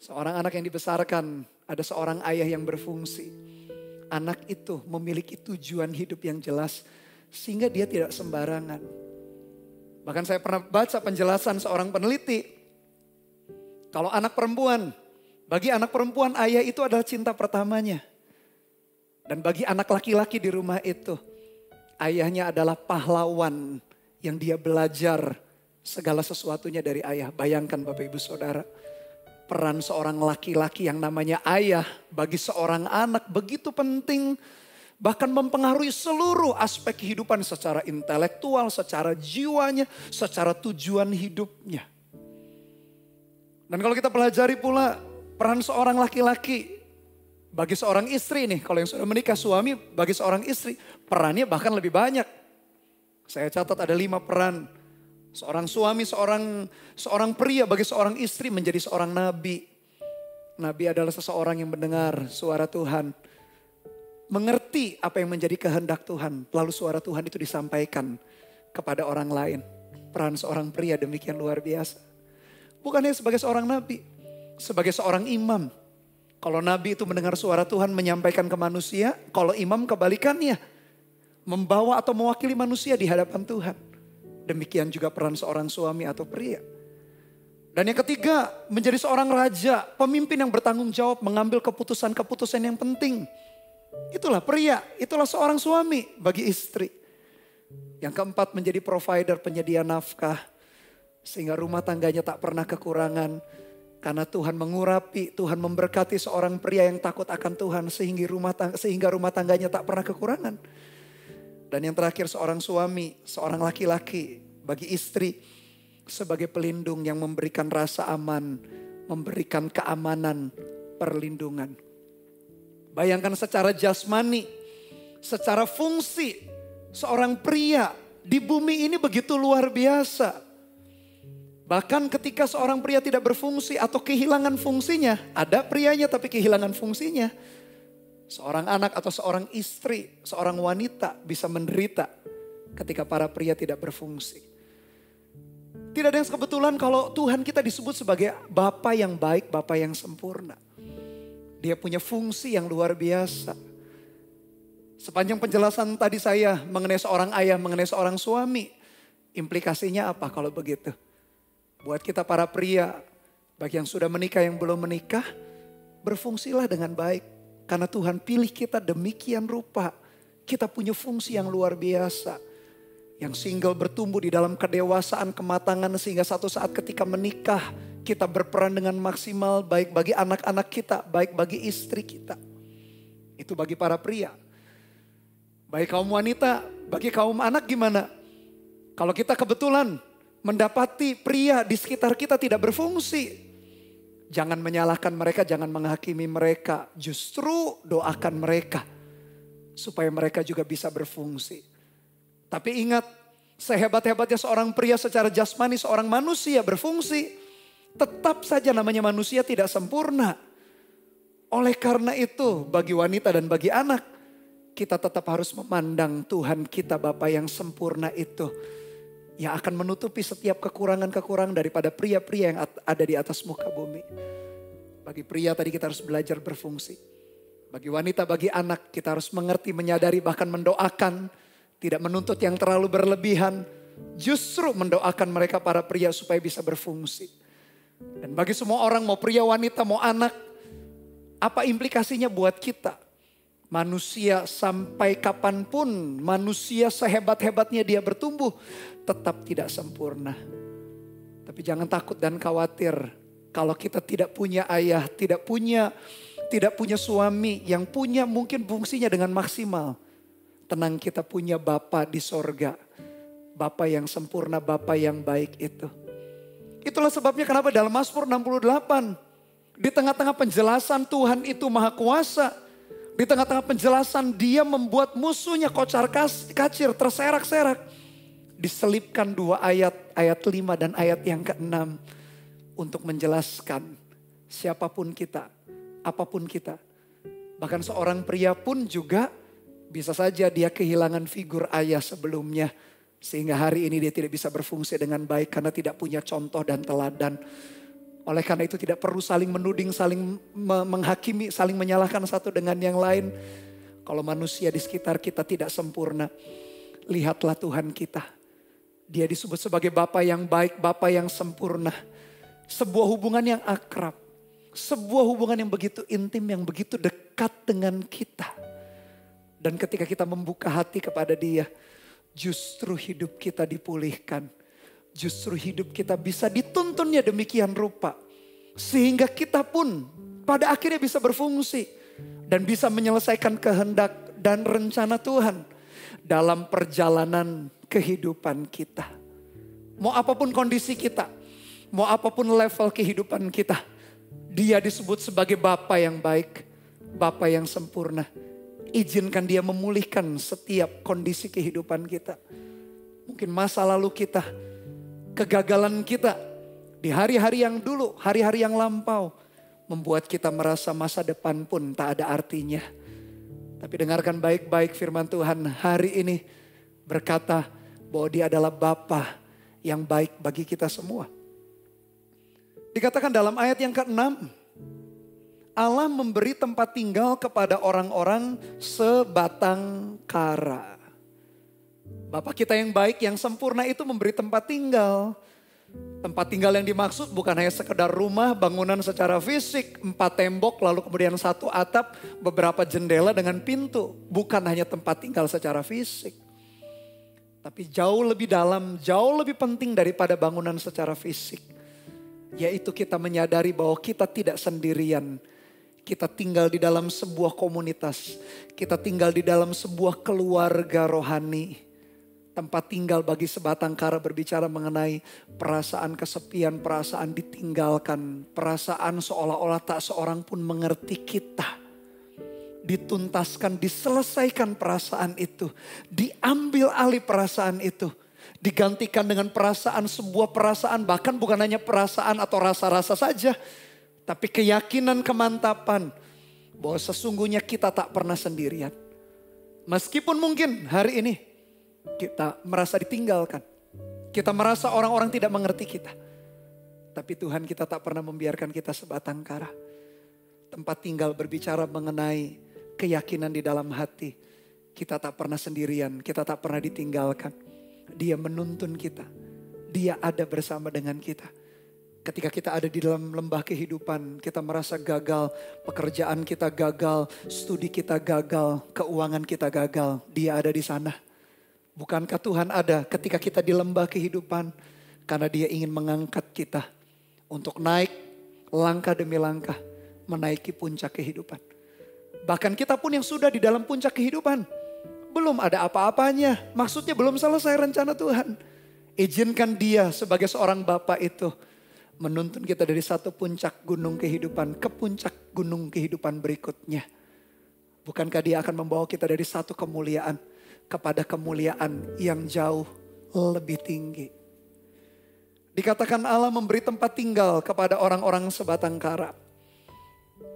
Seorang anak yang dibesarkan, ada seorang ayah yang berfungsi. Anak itu memiliki tujuan hidup yang jelas. Sehingga dia tidak sembarangan. Bahkan saya pernah baca penjelasan seorang peneliti. Kalau anak perempuan, bagi anak perempuan ayah itu adalah cinta pertamanya. Dan bagi anak laki-laki di rumah itu, ayahnya adalah pahlawan yang dia belajar segala sesuatunya dari ayah. Bayangkan Bapak Ibu Saudara, peran seorang laki-laki yang namanya ayah bagi seorang anak begitu penting. Bahkan mempengaruhi seluruh aspek kehidupan secara intelektual, secara jiwanya, secara tujuan hidupnya. Dan kalau kita pelajari pula peran seorang laki-laki bagi seorang istri nih. Kalau yang sudah menikah suami bagi seorang istri, perannya bahkan lebih banyak. Saya catat ada 5 peran. Seorang suami, seorang pria bagi seorang istri menjadi seorang nabi. Nabi adalah seseorang yang mendengar suara Tuhan. Mengerti apa yang menjadi kehendak Tuhan. Lalu suara Tuhan itu disampaikan kepada orang lain. Peran seorang pria demikian luar biasa. Bukan hanya sebagai seorang nabi, sebagai seorang imam. Kalau nabi itu mendengar suara Tuhan menyampaikan ke manusia, kalau imam kebalikannya. Membawa atau mewakili manusia di hadapan Tuhan. Demikian juga peran seorang suami atau pria. Dan yang ketiga, menjadi seorang raja, pemimpin yang bertanggung jawab mengambil keputusan-keputusan yang penting. Itulah pria, itulah seorang suami bagi istri. Yang keempat, menjadi provider, penyedia nafkah. Sehingga rumah tangganya tak pernah kekurangan. Karena Tuhan mengurapi, Tuhan memberkati seorang pria yang takut akan Tuhan. Sehingga rumah tangganya tak pernah kekurangan. Dan yang terakhir seorang suami, seorang laki-laki bagi istri. Sebagai pelindung yang memberikan rasa aman, memberikan keamanan, perlindungan. Bayangkan secara jasmani, secara fungsi, seorang pria di bumi ini begitu luar biasa. Bahkan ketika seorang pria tidak berfungsi atau kehilangan fungsinya, ada prianya tapi kehilangan fungsinya. Seorang anak atau seorang istri, seorang wanita bisa menderita ketika para pria tidak berfungsi. Tidak ada yang kebetulan kalau Tuhan kita disebut sebagai Bapa yang baik, Bapa yang sempurna. Dia punya fungsi yang luar biasa. Sepanjang penjelasan tadi saya mengenai seorang ayah, mengenai seorang suami. Implikasinya apa kalau begitu? Buat kita para pria, bagi yang sudah menikah, yang belum menikah, berfungsilah dengan baik. Karena Tuhan pilih kita demikian rupa. Kita punya fungsi yang luar biasa. Yang single bertumbuh di dalam kedewasaan, kematangan, sehingga satu saat ketika menikah, kita berperan dengan maksimal, baik bagi anak-anak kita, baik bagi istri kita. Itu bagi para pria. Baik kaum wanita, bagi kaum anak gimana? Kalau kita kebetulan mendapati pria di sekitar kita tidak berfungsi, jangan menyalahkan mereka, jangan menghakimi mereka. Justru doakan mereka supaya mereka juga bisa berfungsi. Tapi ingat, sehebat-hebatnya seorang pria secara jasmani, seorang manusia berfungsi, tetap saja namanya manusia tidak sempurna. Oleh karena itu, bagi wanita dan bagi anak, kita tetap harus memandang Tuhan kita Bapa yang sempurna itu, yang akan menutupi setiap kekurangan-kekurangan daripada pria-pria yang ada di atas muka bumi. Bagi pria tadi kita harus belajar berfungsi. Bagi wanita, bagi anak kita harus mengerti, menyadari, bahkan mendoakan. Tidak menuntut yang terlalu berlebihan. Justru mendoakan mereka para pria supaya bisa berfungsi. Dan bagi semua orang, mau pria, wanita, mau anak, apa implikasinya buat kita? Manusia sampai kapanpun, manusia sehebat-hebatnya dia bertumbuh, tetap tidak sempurna. Tapi jangan takut dan khawatir kalau kita tidak punya ayah, tidak punya suami yang punya mungkin fungsinya dengan maksimal. Tenang, kita punya Bapa di sorga. Bapa yang sempurna, Bapa yang baik itu. Itulah sebabnya kenapa dalam Mazmur 68, di tengah-tengah penjelasan Tuhan itu maha kuasa, di tengah-tengah penjelasan dia membuat musuhnya kocar kacir, terserak-serak. Diselipkan 2 ayat, ayat 5 dan ayat yang ke-6. Untuk menjelaskan siapapun kita, apapun kita. Bahkan seorang pria pun juga bisa saja dia kehilangan figur ayah sebelumnya. Sehingga hari ini dia tidak bisa berfungsi dengan baik karena tidak punya contoh dan teladan. Oleh karena itu tidak perlu saling menuding, saling menghakimi, saling menyalahkan satu dengan yang lain. Kalau manusia di sekitar kita tidak sempurna, lihatlah Tuhan kita. Dia disebut sebagai Bapa yang baik, Bapa yang sempurna. Sebuah hubungan yang akrab. Sebuah hubungan yang begitu intim, yang begitu dekat dengan kita. Dan ketika kita membuka hati kepada Dia, justru hidup kita dipulihkan. Justru hidup kita bisa dituntunnya demikian rupa. Sehingga kita pun pada akhirnya bisa berfungsi. Dan bisa menyelesaikan kehendak dan rencana Tuhan dalam perjalanan kehidupan kita. Mau apapun kondisi kita, mau apapun level kehidupan kita, Dia disebut sebagai Bapa yang baik, Bapa yang sempurna. Izinkan Dia memulihkan setiap kondisi kehidupan kita. Mungkin masa lalu kita, kegagalan kita di hari-hari yang dulu, hari-hari yang lampau, membuat kita merasa masa depan pun tak ada artinya. Tapi dengarkan baik-baik firman Tuhan hari ini berkata bahwa Dia adalah Bapa yang baik bagi kita semua. Dikatakan dalam ayat yang ke-6, Allah memberi tempat tinggal kepada orang-orang sebatang kara. Bapa kita yang baik, yang sempurna itu memberi tempat tinggal. Tempat tinggal yang dimaksud bukan hanya sekedar rumah, bangunan secara fisik, 4 tembok, lalu kemudian 1 atap, beberapa jendela dengan pintu. Bukan hanya tempat tinggal secara fisik. Tapi jauh lebih dalam, jauh lebih penting daripada bangunan secara fisik. Yaitu kita menyadari bahwa kita tidak sendirian. Kita tinggal di dalam sebuah komunitas. Kita tinggal di dalam sebuah keluarga rohani. Tempat tinggal bagi sebatang kara berbicara mengenai perasaan kesepian, perasaan ditinggalkan. Perasaan seolah-olah tak seorang pun mengerti kita. Dituntaskan, diselesaikan perasaan itu. Diambil alih perasaan itu. Digantikan dengan perasaan, sebuah perasaan, bahkan bukan hanya perasaan atau rasa-rasa saja. Tapi keyakinan, kemantapan bahwa sesungguhnya kita tak pernah sendirian. Meskipun mungkin hari ini kita merasa ditinggalkan. Kita merasa orang-orang tidak mengerti kita. Tapi Tuhan kita tak pernah membiarkan kita sebatang kara. Tempat tinggal berbicara mengenai keyakinan di dalam hati. Kita tak pernah sendirian, kita tak pernah ditinggalkan. Dia menuntun kita. Dia ada bersama dengan kita. Ketika kita ada di dalam lembah kehidupan, kita merasa gagal, pekerjaan kita gagal, studi kita gagal, keuangan kita gagal. Dia ada di sana. Bukankah Tuhan ada ketika kita di lembah kehidupan? Karena Dia ingin mengangkat kita untuk naik langkah demi langkah, menaiki puncak kehidupan. Bahkan kita pun yang sudah di dalam puncak kehidupan, belum ada apa-apanya. Maksudnya belum selesai rencana Tuhan. Izinkan Dia sebagai seorang Bapa itu menuntun kita dari satu puncak gunung kehidupan ke puncak gunung kehidupan berikutnya. Bukankah Dia akan membawa kita dari satu kemuliaan kepada kemuliaan yang jauh lebih tinggi. Dikatakan Allah memberi tempat tinggal kepada orang-orang sebatang kara.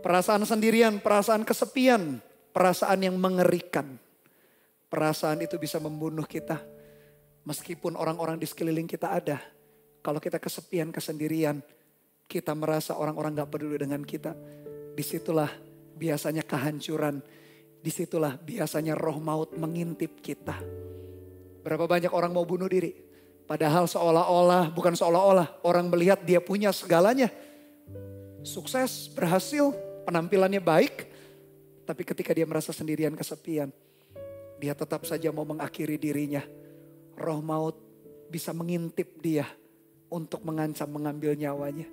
Perasaan sendirian, perasaan kesepian, perasaan yang mengerikan. Perasaan itu bisa membunuh kita. Meskipun orang-orang di sekeliling kita ada. Kalau kita kesepian, kesendirian, kita merasa orang-orang gak peduli dengan kita. Disitulah biasanya kehancuran. Disitulah biasanya roh maut mengintip kita. Berapa banyak orang mau bunuh diri. Padahal seolah-olah, bukan seolah-olah, orang melihat dia punya segalanya. Sukses, berhasil, penampilannya baik. Tapi ketika dia merasa sendirian, kesepian, dia tetap saja mau mengakhiri dirinya. Roh maut bisa mengintip dia untuk mengancam, mengambil nyawanya.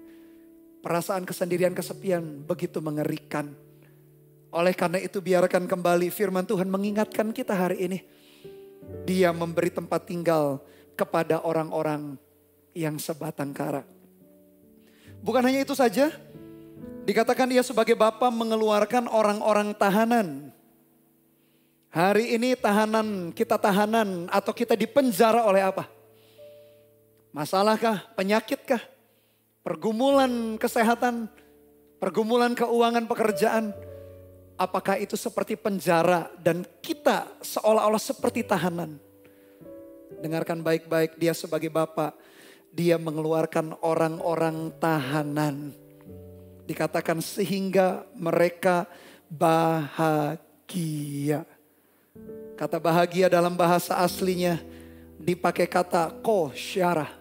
Perasaan kesendirian, kesepian begitu mengerikan. Oleh karena itu biarkan kembali firman Tuhan mengingatkan kita hari ini. Dia memberi tempat tinggal kepada orang-orang yang sebatang kara. Bukan hanya itu saja. Dikatakan Dia sebagai Bapa mengeluarkan orang-orang tahanan. Hari ini kita tahanan atau kita dipenjara oleh apa? Masalahkah? Penyakitkah? Pergumulan kesehatan? Pergumulan keuangan pekerjaan? Apakah itu seperti penjara dan kita seolah-olah seperti tahanan? Dengarkan baik-baik, Dia sebagai Bapa, Dia mengeluarkan orang-orang tahanan. Dikatakan sehingga mereka bahagia. Kata bahagia dalam bahasa aslinya dipakai kata kosyarah.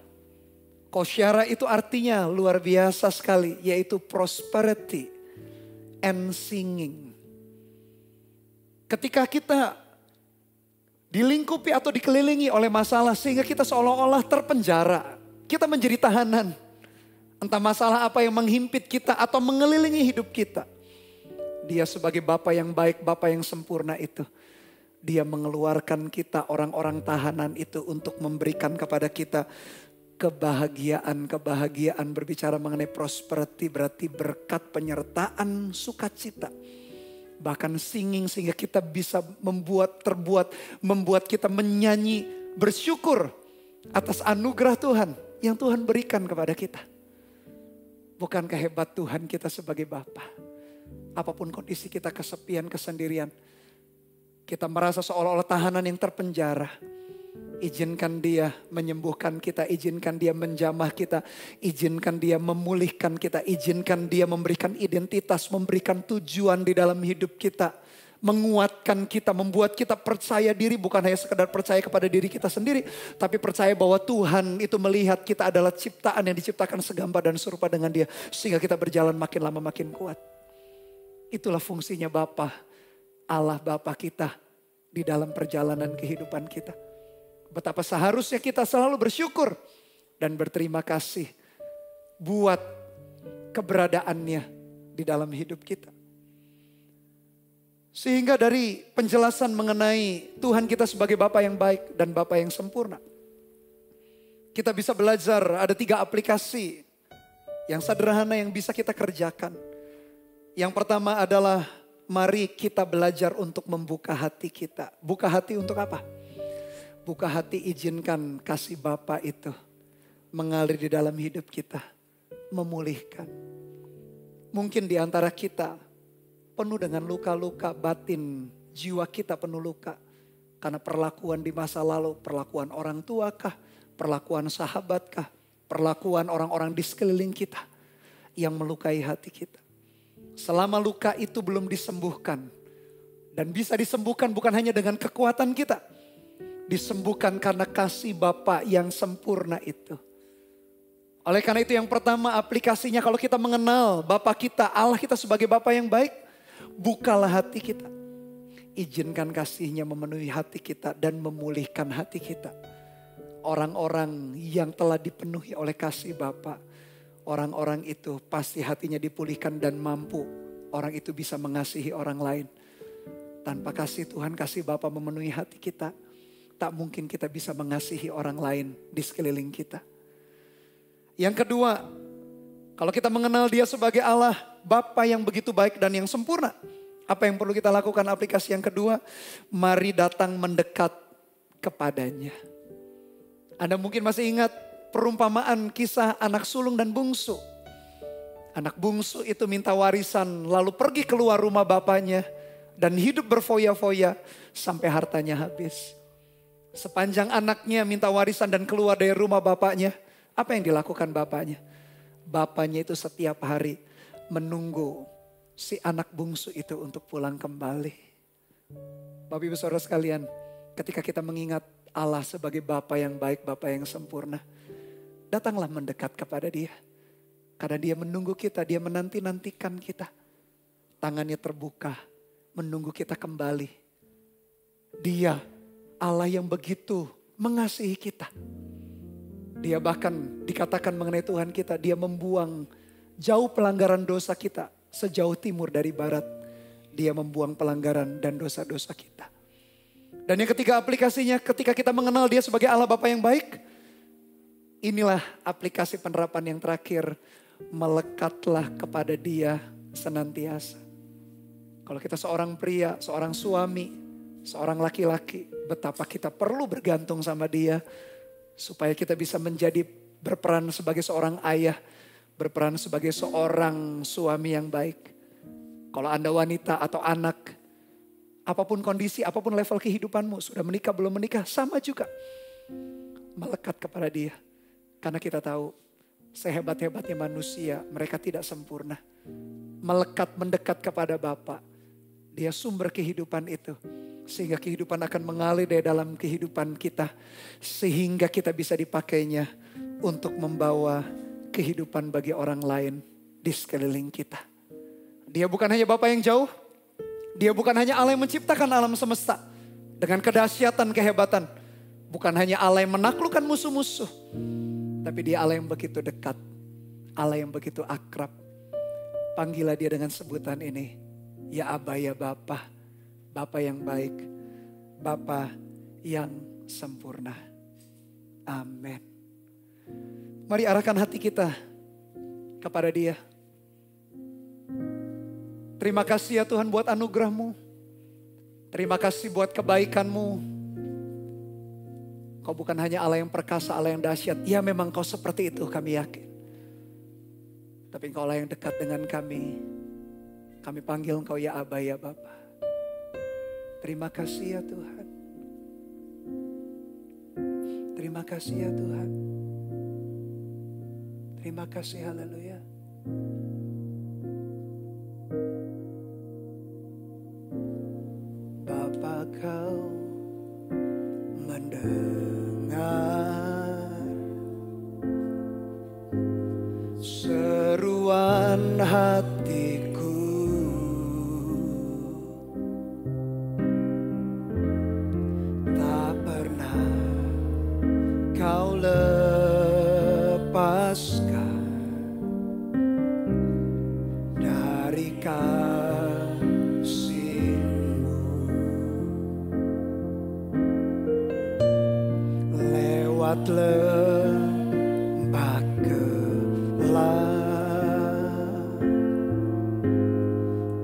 Posyara itu artinya luar biasa sekali, yaitu prosperity and singing. Ketika kita dilingkupi atau dikelilingi oleh masalah sehingga kita seolah-olah terpenjara, kita menjadi tahanan. Entah masalah apa yang menghimpit kita atau mengelilingi hidup kita. Dia sebagai Bapa yang baik, Bapa yang sempurna itu. Dia mengeluarkan kita orang-orang tahanan itu untuk memberikan kepada kita kebahagiaan. Berbicara mengenai prosperity berarti berkat, penyertaan, sukacita. Bahkan singing sehingga kita bisa membuat kita menyanyi bersyukur atas anugerah Tuhan yang Tuhan berikan kepada kita. Bukankah hebat Tuhan kita sebagai Bapa? Apapun kondisi kita kesepian, kesendirian. Kita merasa seolah-olah tahanan yang terpenjara. Izinkan Dia menyembuhkan kita, izinkan Dia menjamah kita, izinkan Dia memulihkan kita, izinkan Dia memberikan identitas, memberikan tujuan di dalam hidup kita. Menguatkan kita, membuat kita percaya diri, bukan hanya sekedar percaya kepada diri kita sendiri, tapi percaya bahwa Tuhan itu melihat kita adalah ciptaan yang diciptakan segambar dan serupa dengan Dia. Sehingga kita berjalan makin lama makin kuat. Itulah fungsinya Bapa, Allah Bapa kita di dalam perjalanan kehidupan kita. Betapa seharusnya kita selalu bersyukur dan berterima kasih buat keberadaannya di dalam hidup kita. Sehingga dari penjelasan mengenai Tuhan kita sebagai Bapa yang baik dan Bapa yang sempurna, kita bisa belajar ada 3 aplikasi yang sederhana yang bisa kita kerjakan. Yang pertama adalah mari kita belajar untuk membuka hati kita. Buka hati untuk apa? Buka hati, izinkan kasih Bapa itu mengalir di dalam hidup kita. Memulihkan. Mungkin di antara kita penuh dengan luka-luka batin. Jiwa kita penuh luka. Karena perlakuan di masa lalu. Perlakuan orang tua kah? Perlakuan sahabat kah? Perlakuan orang-orang di sekeliling kita. Yang melukai hati kita. Selama luka itu belum disembuhkan. Dan bisa disembuhkan bukan hanya dengan kekuatan kita. Disembuhkan karena kasih Bapa yang sempurna itu. Oleh karena itu yang pertama aplikasinya kalau kita mengenal Bapa kita, Allah kita sebagai Bapa yang baik. Bukalah hati kita. Izinkan kasih-Nya memenuhi hati kita dan memulihkan hati kita. Orang-orang yang telah dipenuhi oleh kasih Bapa. Orang-orang itu pasti hatinya dipulihkan dan mampu. Orang itu bisa mengasihi orang lain. Tanpa kasih Tuhan, kasih Bapa memenuhi hati kita. Tak mungkin kita bisa mengasihi orang lain di sekeliling kita. Yang kedua, kalau kita mengenal Dia sebagai Allah, Bapa yang begitu baik dan yang sempurna. Apa yang perlu kita lakukan? Aplikasi yang kedua, mari datang mendekat kepadanya. Anda mungkin masih ingat perumpamaan kisah anak sulung dan bungsu. Anak bungsu itu minta warisan lalu pergi keluar rumah bapaknya dan hidup berfoya-foya sampai hartanya habis. Sepanjang anaknya minta warisan dan keluar dari rumah bapaknya, apa yang dilakukan bapaknya? Bapaknya itu setiap hari menunggu si anak bungsu itu untuk pulang kembali. Bapak Ibu Saudara sekalian, ketika kita mengingat Allah sebagai Bapa yang baik, Bapa yang sempurna, datanglah mendekat kepada Dia. Karena Dia menunggu kita, Dia menanti-nantikan kita. Tangannya terbuka, menunggu kita kembali. Dia Allah yang begitu mengasihi kita. Dia bahkan dikatakan mengenai Tuhan kita, Dia membuang jauh pelanggaran dosa kita sejauh timur dari barat. Dia membuang pelanggaran dan dosa-dosa kita. Dan yang ketiga aplikasinya, ketika kita mengenal Dia sebagai Allah Bapa yang baik, inilah aplikasi penerapan yang terakhir. Melekatlah kepada Dia senantiasa. Kalau kita seorang pria, seorang suami, seorang laki-laki, betapa kita perlu bergantung sama Dia supaya kita bisa menjadi berperan sebagai seorang ayah, berperan sebagai seorang suami yang baik. Kalau Anda wanita atau anak, apapun kondisi, apapun level kehidupanmu, sudah menikah, belum menikah, sama juga. Melekat kepada Dia. Karena kita tahu, sehebat-hebatnya manusia, mereka tidak sempurna. Melekat, mendekat kepada Bapa. Dia sumber kehidupan itu. Sehingga kehidupan akan mengalir dari dalam kehidupan kita. Sehingga kita bisa dipakainya untuk membawa kehidupan bagi orang lain di sekeliling kita. Dia bukan hanya Bapa yang jauh, Dia bukan hanya Allah yang menciptakan alam semesta dengan kedahsyatan, kehebatan. Bukan hanya Allah yang menaklukkan musuh-musuh, tapi Dia Allah yang begitu dekat, Allah yang begitu akrab. Panggillah Dia dengan sebutan ini, ya Aba, ya Bapa, Bapa yang baik, Bapa yang sempurna. Amin. Mari arahkan hati kita kepada Dia. Terima kasih ya Tuhan buat anugerah-Mu. Terima kasih buat kebaikan-Mu. Kau bukan hanya Allah yang perkasa, Allah yang dahsyat. Ya memang Kau seperti itu, kami yakin. Tapi Engkau Allah yang dekat dengan kami. Kami panggil Engkau ya Aba, ya Bapa. Terima kasih ya Tuhan. Terima kasih ya Tuhan. Terima kasih, haleluya. Bapa, Kau mendengar seruan hatiku, tak pernah Kau lepaskan dari kasih-Mu. Lewat lembah gelap,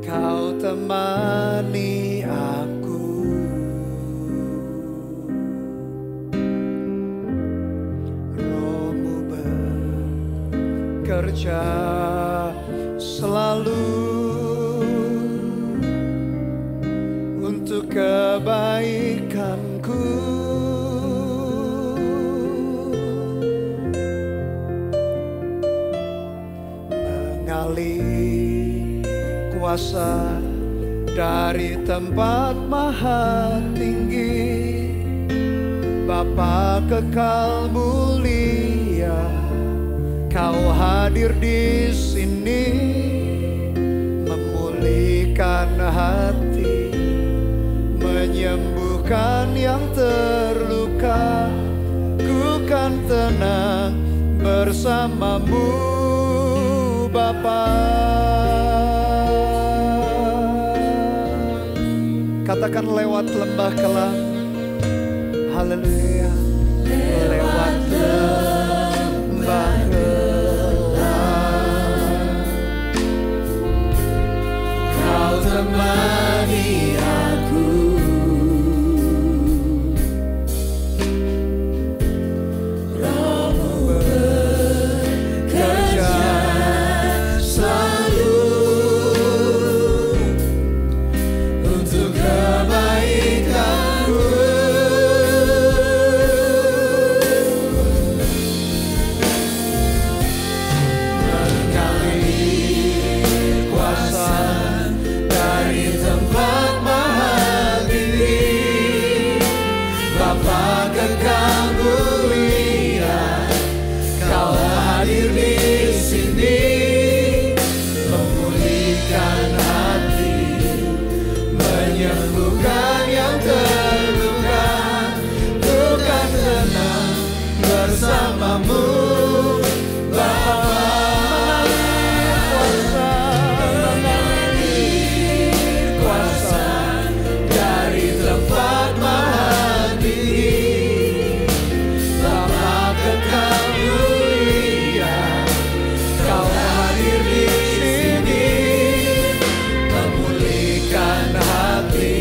Kau temani aku. Roh-Mu bekerja selalu untuk kebaikanku. Mengalir kuasa dari tempat maha tinggi, Bapa kekal mulia, Kau hadir di sini, memulihkan hati, menyembuhkan yang terluka. Ku kan tenang bersama-Mu, Bapa. Katakan lewat lembah kelam, haleluya. Lewat lembah kelam, Kau temani aku. Roh-Mu bekerja selalu untuk kebaikanku. Mengalir kuasa dari tempat maha tinggi, Bapa kekal mulia, Kau hadir di sini, memulihkan hati, menyembuhkan yang terluka. Ku kan tenang bersama-Mu, Bapa. Mengalir kuasa dari tempat maha tinggi, Bapa kekal mulia, Kau hadir di sini, memulihkan hati,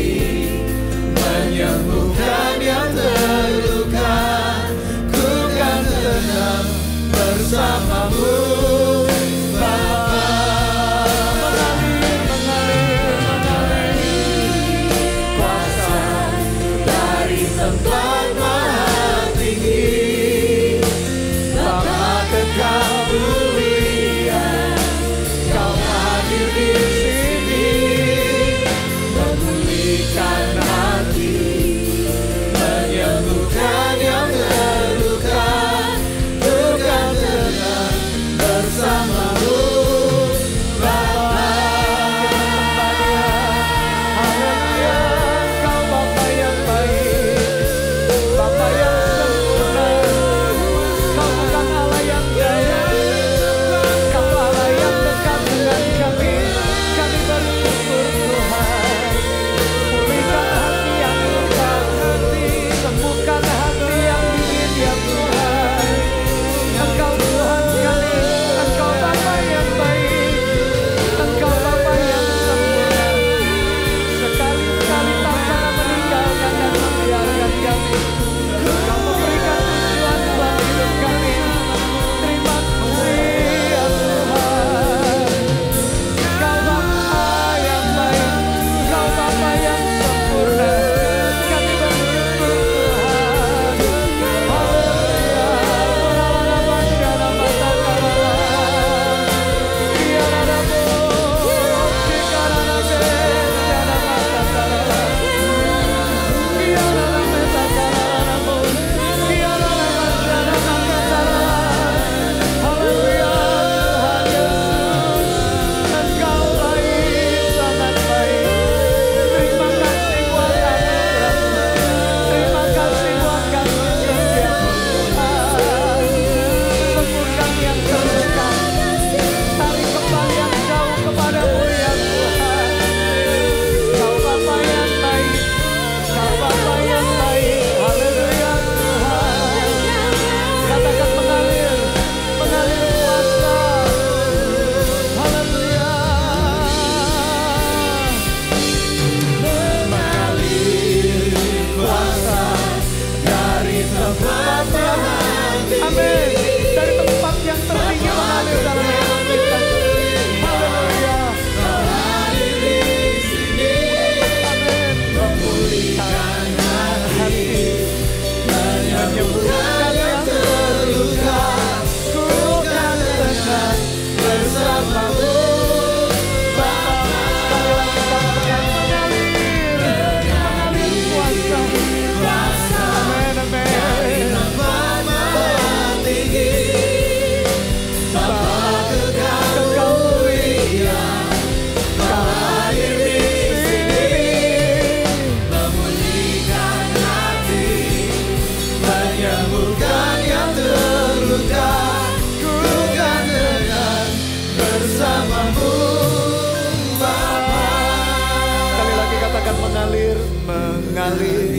Katakan mengalir, mengalir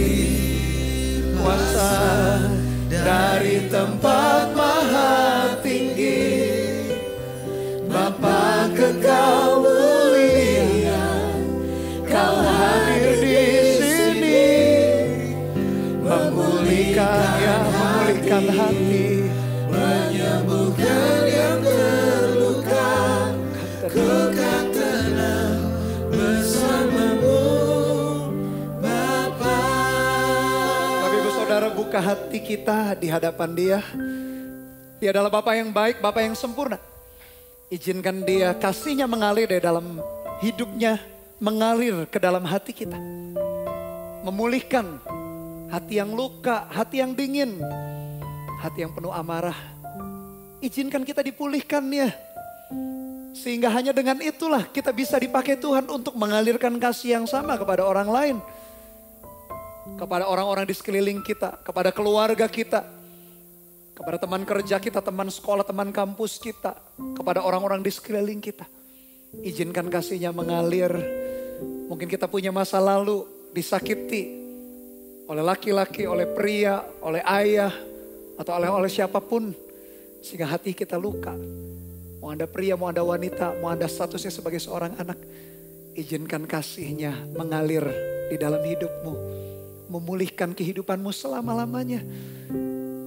kuasa dari tempat maha tinggi. Bapa kekal mulia, kau hadir di sini, memulihkan yang memulihkan hati, menyembuhkan yang terluka. Ku kan tenang bersamamu, Bapa. Bapak Ibu Saudara, buka hati kita di hadapan Dia. Dia adalah Bapa yang baik, Bapa yang sempurna. Izinkan Dia kasih-Nya mengalir dari dalam hidupnya, mengalir ke dalam hati kita. Memulihkan hati yang luka, hati yang dingin, hati yang penuh amarah. Izinkan kita dipulihkan ya. Sehingga hanya dengan itulah kita bisa dipakai Tuhan untuk mengalirkan kasih yang sama kepada orang lain. Kepada orang-orang di sekeliling kita, kepada keluarga kita. Kepada teman kerja kita, teman sekolah, teman kampus kita. Kepada orang-orang di sekeliling kita. Izinkan kasih-Nya mengalir. Mungkin kita punya masa lalu disakiti oleh laki-laki, oleh pria, oleh ayah, atau oleh siapapun. Sehingga hati kita luka. Mau Anda pria, mau Anda wanita, mau Anda statusnya sebagai seorang anak. Izinkan kasih-Nya mengalir di dalam hidupmu. Memulihkan kehidupanmu selama-lamanya.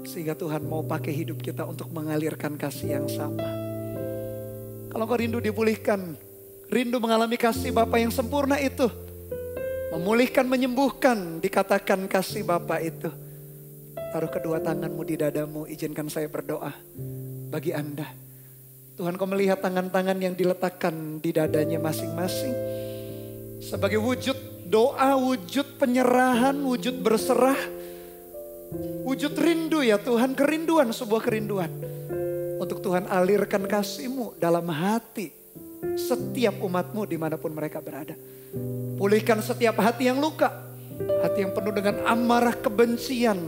Sehingga Tuhan mau pakai hidup kita untuk mengalirkan kasih yang sama. Kalau kau rindu dipulihkan, rindu mengalami kasih Bapa yang sempurna itu. Memulihkan, menyembuhkan, dikatakan kasih Bapa itu. Taruh kedua tanganmu di dadamu, izinkan saya berdoa bagi Anda. Tuhan, kau melihat tangan-tangan yang diletakkan di dadanya masing-masing. Sebagai wujud doa, wujud penyerahan, wujud berserah. Wujud rindu ya Tuhan, kerinduan, sebuah kerinduan. Untuk Tuhan alirkan kasih-Mu dalam hati setiap umat-Mu dimanapun mereka berada. Pulihkan setiap hati yang luka, hati yang penuh dengan amarah kebencian.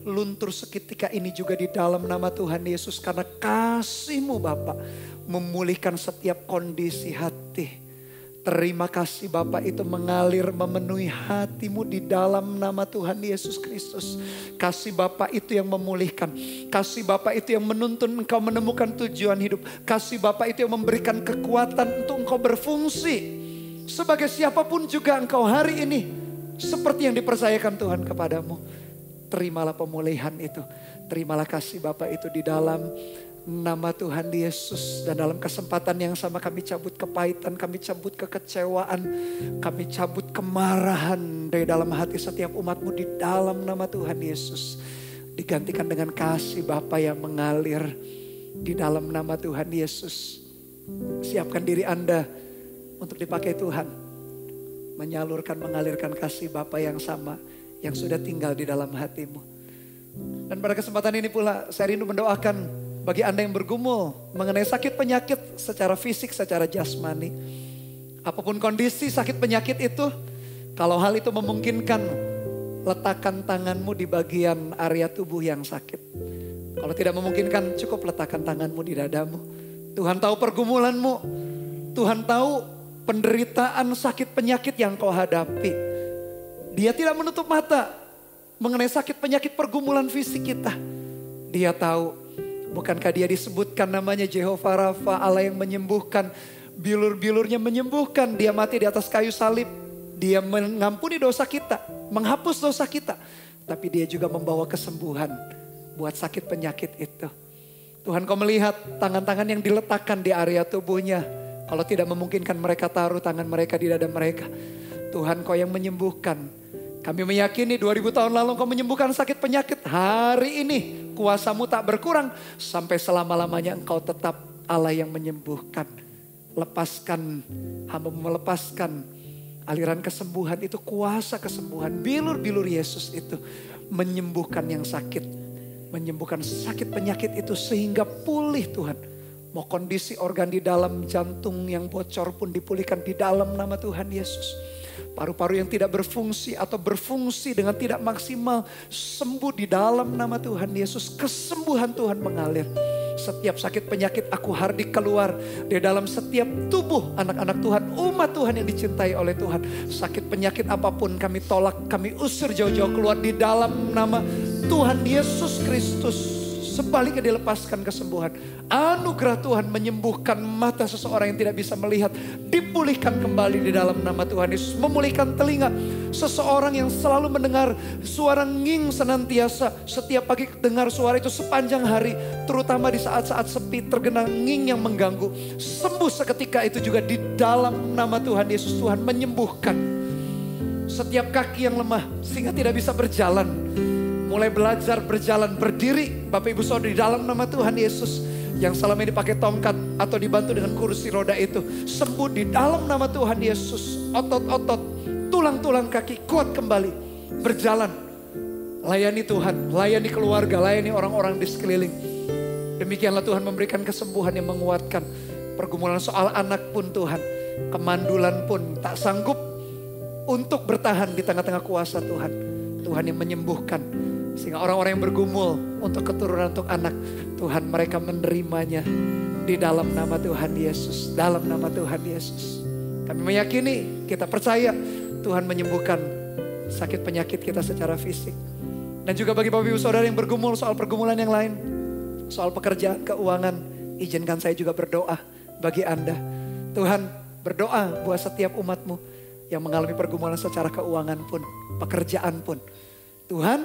Luntur seketika ini juga di dalam nama Tuhan Yesus. Karena kasih-Mu Bapa memulihkan setiap kondisi hati. Terima kasih Bapa itu mengalir memenuhi hatimu di dalam nama Tuhan Yesus Kristus. Kasih Bapa itu yang memulihkan. Kasih Bapa itu yang menuntun engkau menemukan tujuan hidup. Kasih Bapa itu yang memberikan kekuatan untuk engkau berfungsi. Sebagai siapapun juga engkau hari ini. Seperti yang dipercayakan Tuhan kepadamu. Terimalah pemulihan itu. Terimalah kasih Bapa itu di dalam nama Tuhan Yesus. Dan dalam kesempatan yang sama kami cabut kepahitan, kami cabut kekecewaan, kami cabut kemarahan dari dalam hati setiap umat-Mu di dalam nama Tuhan Yesus. Digantikan dengan kasih Bapa yang mengalir di dalam nama Tuhan Yesus. Siapkan diri Anda untuk dipakai Tuhan. Menyalurkan, mengalirkan kasih Bapa yang sama yang sudah tinggal di dalam hatimu. Dan pada kesempatan ini pula saya rindu mendoakan bagi Anda yang bergumul mengenai sakit penyakit secara fisik, secara jasmani. Apapun kondisi sakit penyakit itu, kalau hal itu memungkinkan, letakkan tanganmu di bagian area tubuh yang sakit. Kalau tidak memungkinkan, cukup letakkan tanganmu di dadamu. Tuhan tahu pergumulanmu. Tuhan tahu penderitaan sakit penyakit yang kau hadapi. Dia tidak menutup mata mengenai sakit penyakit pergumulan fisik kita. Dia tahu. Bukankah dia disebutkan namanya Jehovah Rafa, Allah yang menyembuhkan. Bilur-bilurnya menyembuhkan. Dia mati di atas kayu salib. Dia mengampuni dosa kita. Menghapus dosa kita. Tapi dia juga membawa kesembuhan buat sakit penyakit itu. Tuhan, kau melihat tangan-tangan yang diletakkan di area tubuhnya. Kalau tidak memungkinkan mereka taruh tangan mereka di dada mereka. Tuhan, kau yang menyembuhkan. Kami meyakini 2000 tahun lalu kau menyembuhkan sakit penyakit. Hari ini kuasa-Mu tak berkurang. Sampai selama-lamanya engkau tetap Allah yang menyembuhkan. Lepaskan, hamba-Mu melepaskan aliran kesembuhan itu, kuasa kesembuhan. Bilur-bilur Yesus itu menyembuhkan yang sakit. Menyembuhkan sakit penyakit itu sehingga pulih Tuhan. Mau kondisi organ di dalam jantung yang bocor pun dipulihkan di dalam nama Tuhan Yesus. Paru-paru yang tidak berfungsi atau berfungsi dengan tidak maksimal sembuh di dalam nama Tuhan Yesus. Kesembuhan Tuhan mengalir. Setiap sakit penyakit aku hardik keluar di dalam setiap tubuh anak-anak Tuhan, umat Tuhan yang dicintai oleh Tuhan. Sakit penyakit apapun kami tolak, kami usir jauh-jauh keluar di dalam nama Tuhan Yesus Kristus. Sebaliknya dilepaskan kesembuhan. Anugerah Tuhan menyembuhkan mata seseorang yang tidak bisa melihat. Dipulihkan kembali di dalam nama Tuhan Yesus. Memulihkan telinga seseorang yang selalu mendengar suara nging senantiasa. Setiap pagi dengar suara itu sepanjang hari. Terutama di saat-saat sepi tergenang nging yang mengganggu. Sembuh seketika itu juga di dalam nama Tuhan Yesus. Tuhan menyembuhkan setiap kaki yang lemah sehingga tidak bisa berjalan. Mulai belajar berjalan berdiri, Bapak Ibu Saudara, di dalam nama Tuhan Yesus. Yang selama ini pakai tongkat atau dibantu dengan kursi roda itu, sembuh di dalam nama Tuhan Yesus. Otot-otot, tulang-tulang kaki kuat kembali, berjalan. Layani Tuhan, layani keluarga, layani orang-orang di sekeliling. Demikianlah Tuhan memberikan kesembuhan yang menguatkan. Pergumulan soal anak pun Tuhan, kemandulan pun tak sanggup untuk bertahan di tengah-tengah kuasa Tuhan. Tuhan yang menyembuhkan. Sehingga orang-orang yang bergumul untuk keturunan, untuk anak, Tuhan mereka menerimanya di dalam nama Tuhan Yesus. Dalam nama Tuhan Yesus. Kami meyakini, kita percaya Tuhan menyembuhkan sakit penyakit kita secara fisik. Dan juga bagi Bapak Ibu Saudara yang bergumul soal pergumulan yang lain. Soal pekerjaan, keuangan. Izinkan saya juga berdoa bagi Anda. Tuhan berdoa buat setiap umat-Mu yang mengalami pergumulan secara keuangan pun, pekerjaan pun. Tuhan,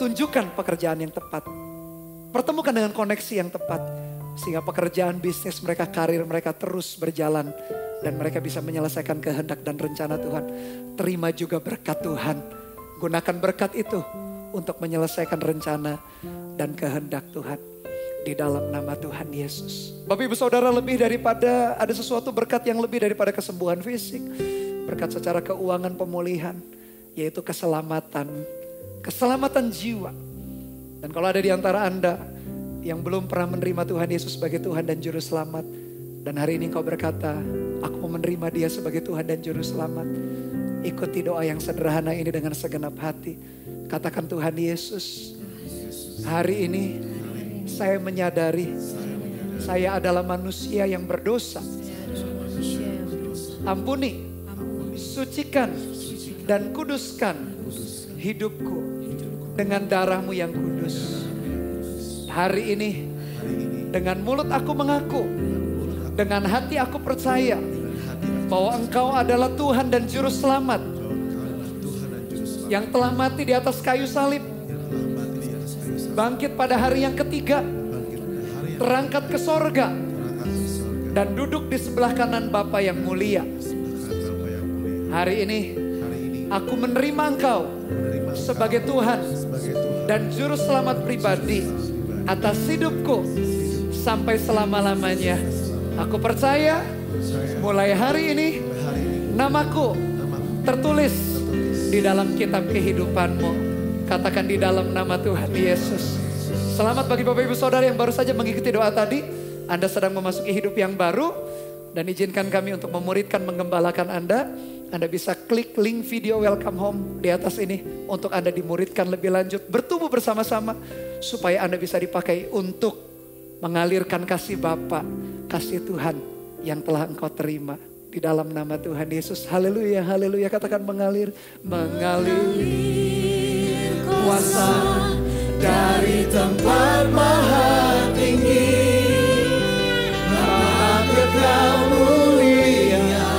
tunjukkan pekerjaan yang tepat. Pertemukan dengan koneksi yang tepat. Sehingga pekerjaan, bisnis mereka, karir mereka terus berjalan. Dan mereka bisa menyelesaikan kehendak dan rencana Tuhan. Terima juga berkat Tuhan. Gunakan berkat itu untuk menyelesaikan rencana dan kehendak Tuhan. Di dalam nama Tuhan Yesus. Bapak Ibu Saudara, lebih daripada ada sesuatu berkat yang lebih daripada kesembuhan fisik. Berkat secara keuangan, pemulihan. Yaitu keselamatan. Keselamatan jiwa. Dan kalau ada di antara Anda yang belum pernah menerima Tuhan Yesus sebagai Tuhan dan Juru Selamat. Dan hari ini engkau berkata, aku mau menerima Dia sebagai Tuhan dan Juru Selamat. Ikuti doa yang sederhana ini dengan segenap hati. Katakan, Tuhan Yesus, hari ini saya menyadari saya adalah manusia yang berdosa. Ampuni, sucikan, dan kuduskan hidupku dengan darah-Mu yang kudus. Hari ini dengan mulut aku mengaku, dengan hati aku percaya bahwa Engkau adalah Tuhan dan Juru Selamat yang telah mati di atas kayu salib, bangkit pada hari yang ketiga, terangkat ke sorga, dan duduk di sebelah kanan Bapa yang mulia. Hari ini aku menerima Engkau sebagai Tuhan dan Juru Selamat pribadi atas hidupku sampai selama-lamanya. Aku percaya mulai hari ini namaku tertulis di dalam kitab kehidupan-Mu. Katakan, di dalam nama Tuhan Yesus. Selamat bagi Bapak Ibu Saudara yang baru saja mengikuti doa tadi. Anda sedang memasuki hidup yang baru. Dan izinkan kami untuk memuridkan, menggembalakan Anda. Anda bisa klik link video Welcome Home di atas ini. Untuk Anda dimuridkan lebih lanjut. Bertumbuh bersama-sama. Supaya Anda bisa dipakai untuk mengalirkan kasih Bapa, kasih Tuhan yang telah engkau terima. Di dalam nama Tuhan Yesus. Haleluya, haleluya. Katakan, mengalir. Mengalir kuasa dari tempat maha tinggi. Maha kekal mulia.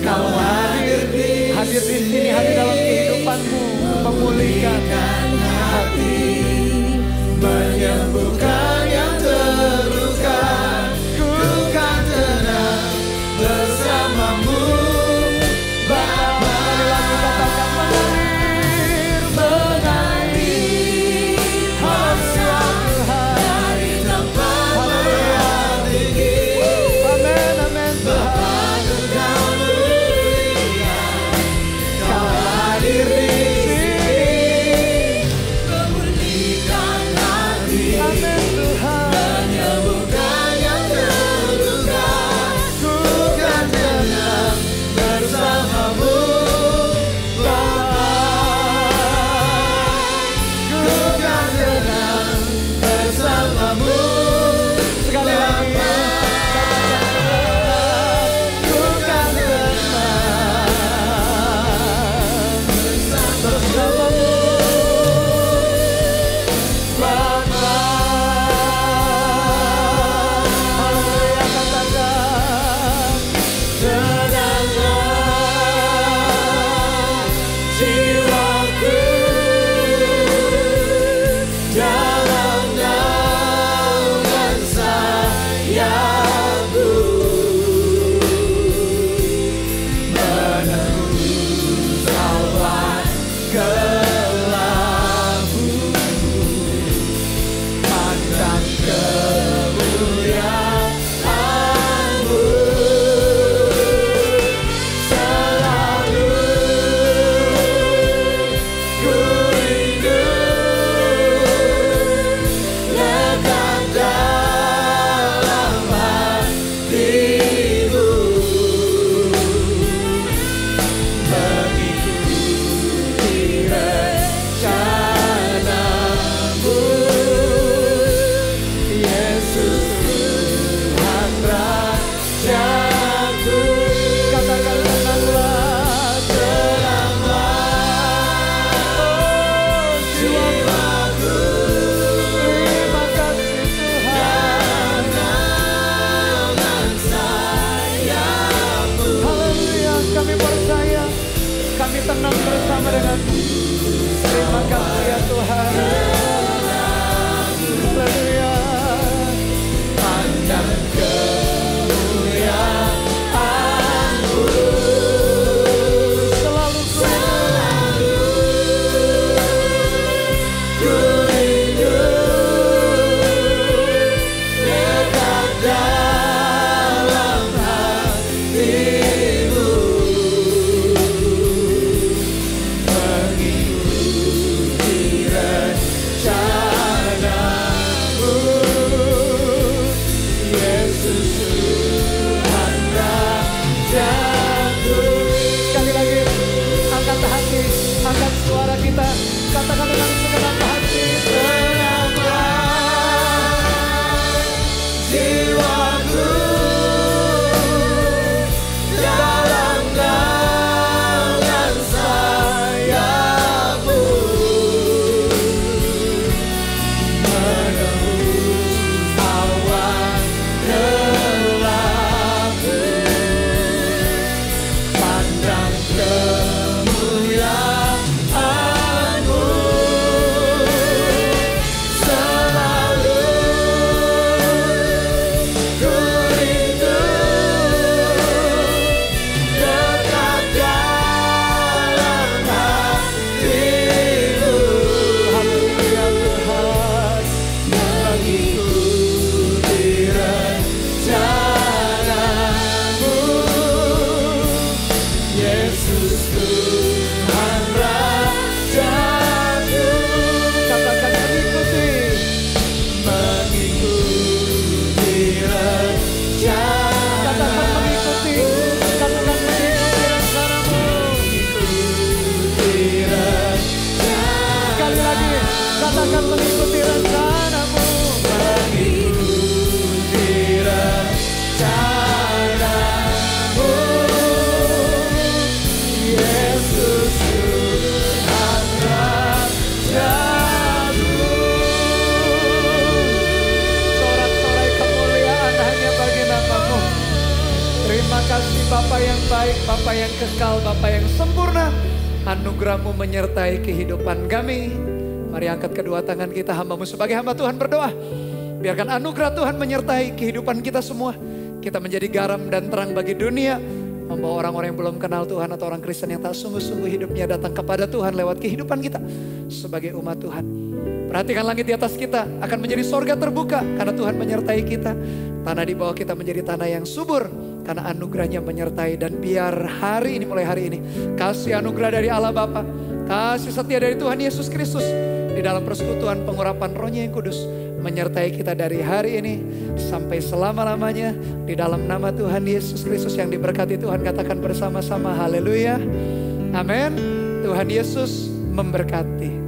Kau hadir di sini, hadir dalam kehidupanmu. Memulihkan hati. Menyembuhkan yang terluka. Ku kan tenang bersamamu, Bapa. Katakan, mengalir, mengalir kuasa dari tempat maha tinggi. Amin, amin. Bapa Engkau mulia, Kau hadir di sini, memulihkan hati. Amin. bersama denganmu. Terima kasih ya Tuhan. Haleluya. Pandang kemuliaan-Mu, selalu ku rindu dekat dalam hati-Mu, mengikuti rencana-Mu, Yesus Tuhan Rajaku. Sekali lagi, angkat hati, angkat suara kita, katakan dengan segenap hati, tenanglah jiwaku dalam naungan sayap-Mu, menembus awan gelap-Mu, pandang kemuliaan-Mu, selalu ku rindu dekat dalam hati-Mu. Haleluya Tuhan, mengikuti rencana-Mu, Yesus Tuhan Rajaku. Katakan mengikuti rencana. Katakan mengikuti, katakan mengikuti rencana-Mu. Mengikuti rencana. Sekali lagi, katakan mengikuti rencana-Mu. Mengikuti rencana-Mu, Yesus Tuhan Rajaku. Sorak-sorai kemuliaan hanya bagi nama-Mu. Terima kasih Bapa yang baik, Bapa yang kekal, Bapa yang sempurna. Anugerah-Mu menyertai kehidupan kami. Mari angkat kedua tangan kita, hamba-Mu sebagai hamba Tuhan berdoa. Biarkan anugerah Tuhan menyertai kehidupan kita semua. Kita menjadi garam dan terang bagi dunia. Membawa orang-orang yang belum kenal Tuhan atau orang Kristen yang tak sungguh-sungguh hidupnya datang kepada Tuhan lewat kehidupan kita sebagai umat Tuhan. Perhatikan langit di atas kita akan menjadi sorga terbuka karena Tuhan menyertai kita. Tanah di bawah kita menjadi tanah yang subur karena anugerahnya menyertai. Dan biar hari ini, mulai hari ini, kasih anugerah dari Allah Bapa, kasih setia dari Tuhan Yesus Kristus, di dalam persekutuan pengurapan Roh-Nya yang kudus, menyertai kita dari hari ini sampai selama-lamanya. Di dalam nama Tuhan Yesus Kristus yang diberkati Tuhan, katakan bersama-sama haleluya. Amin. Tuhan Yesus memberkati.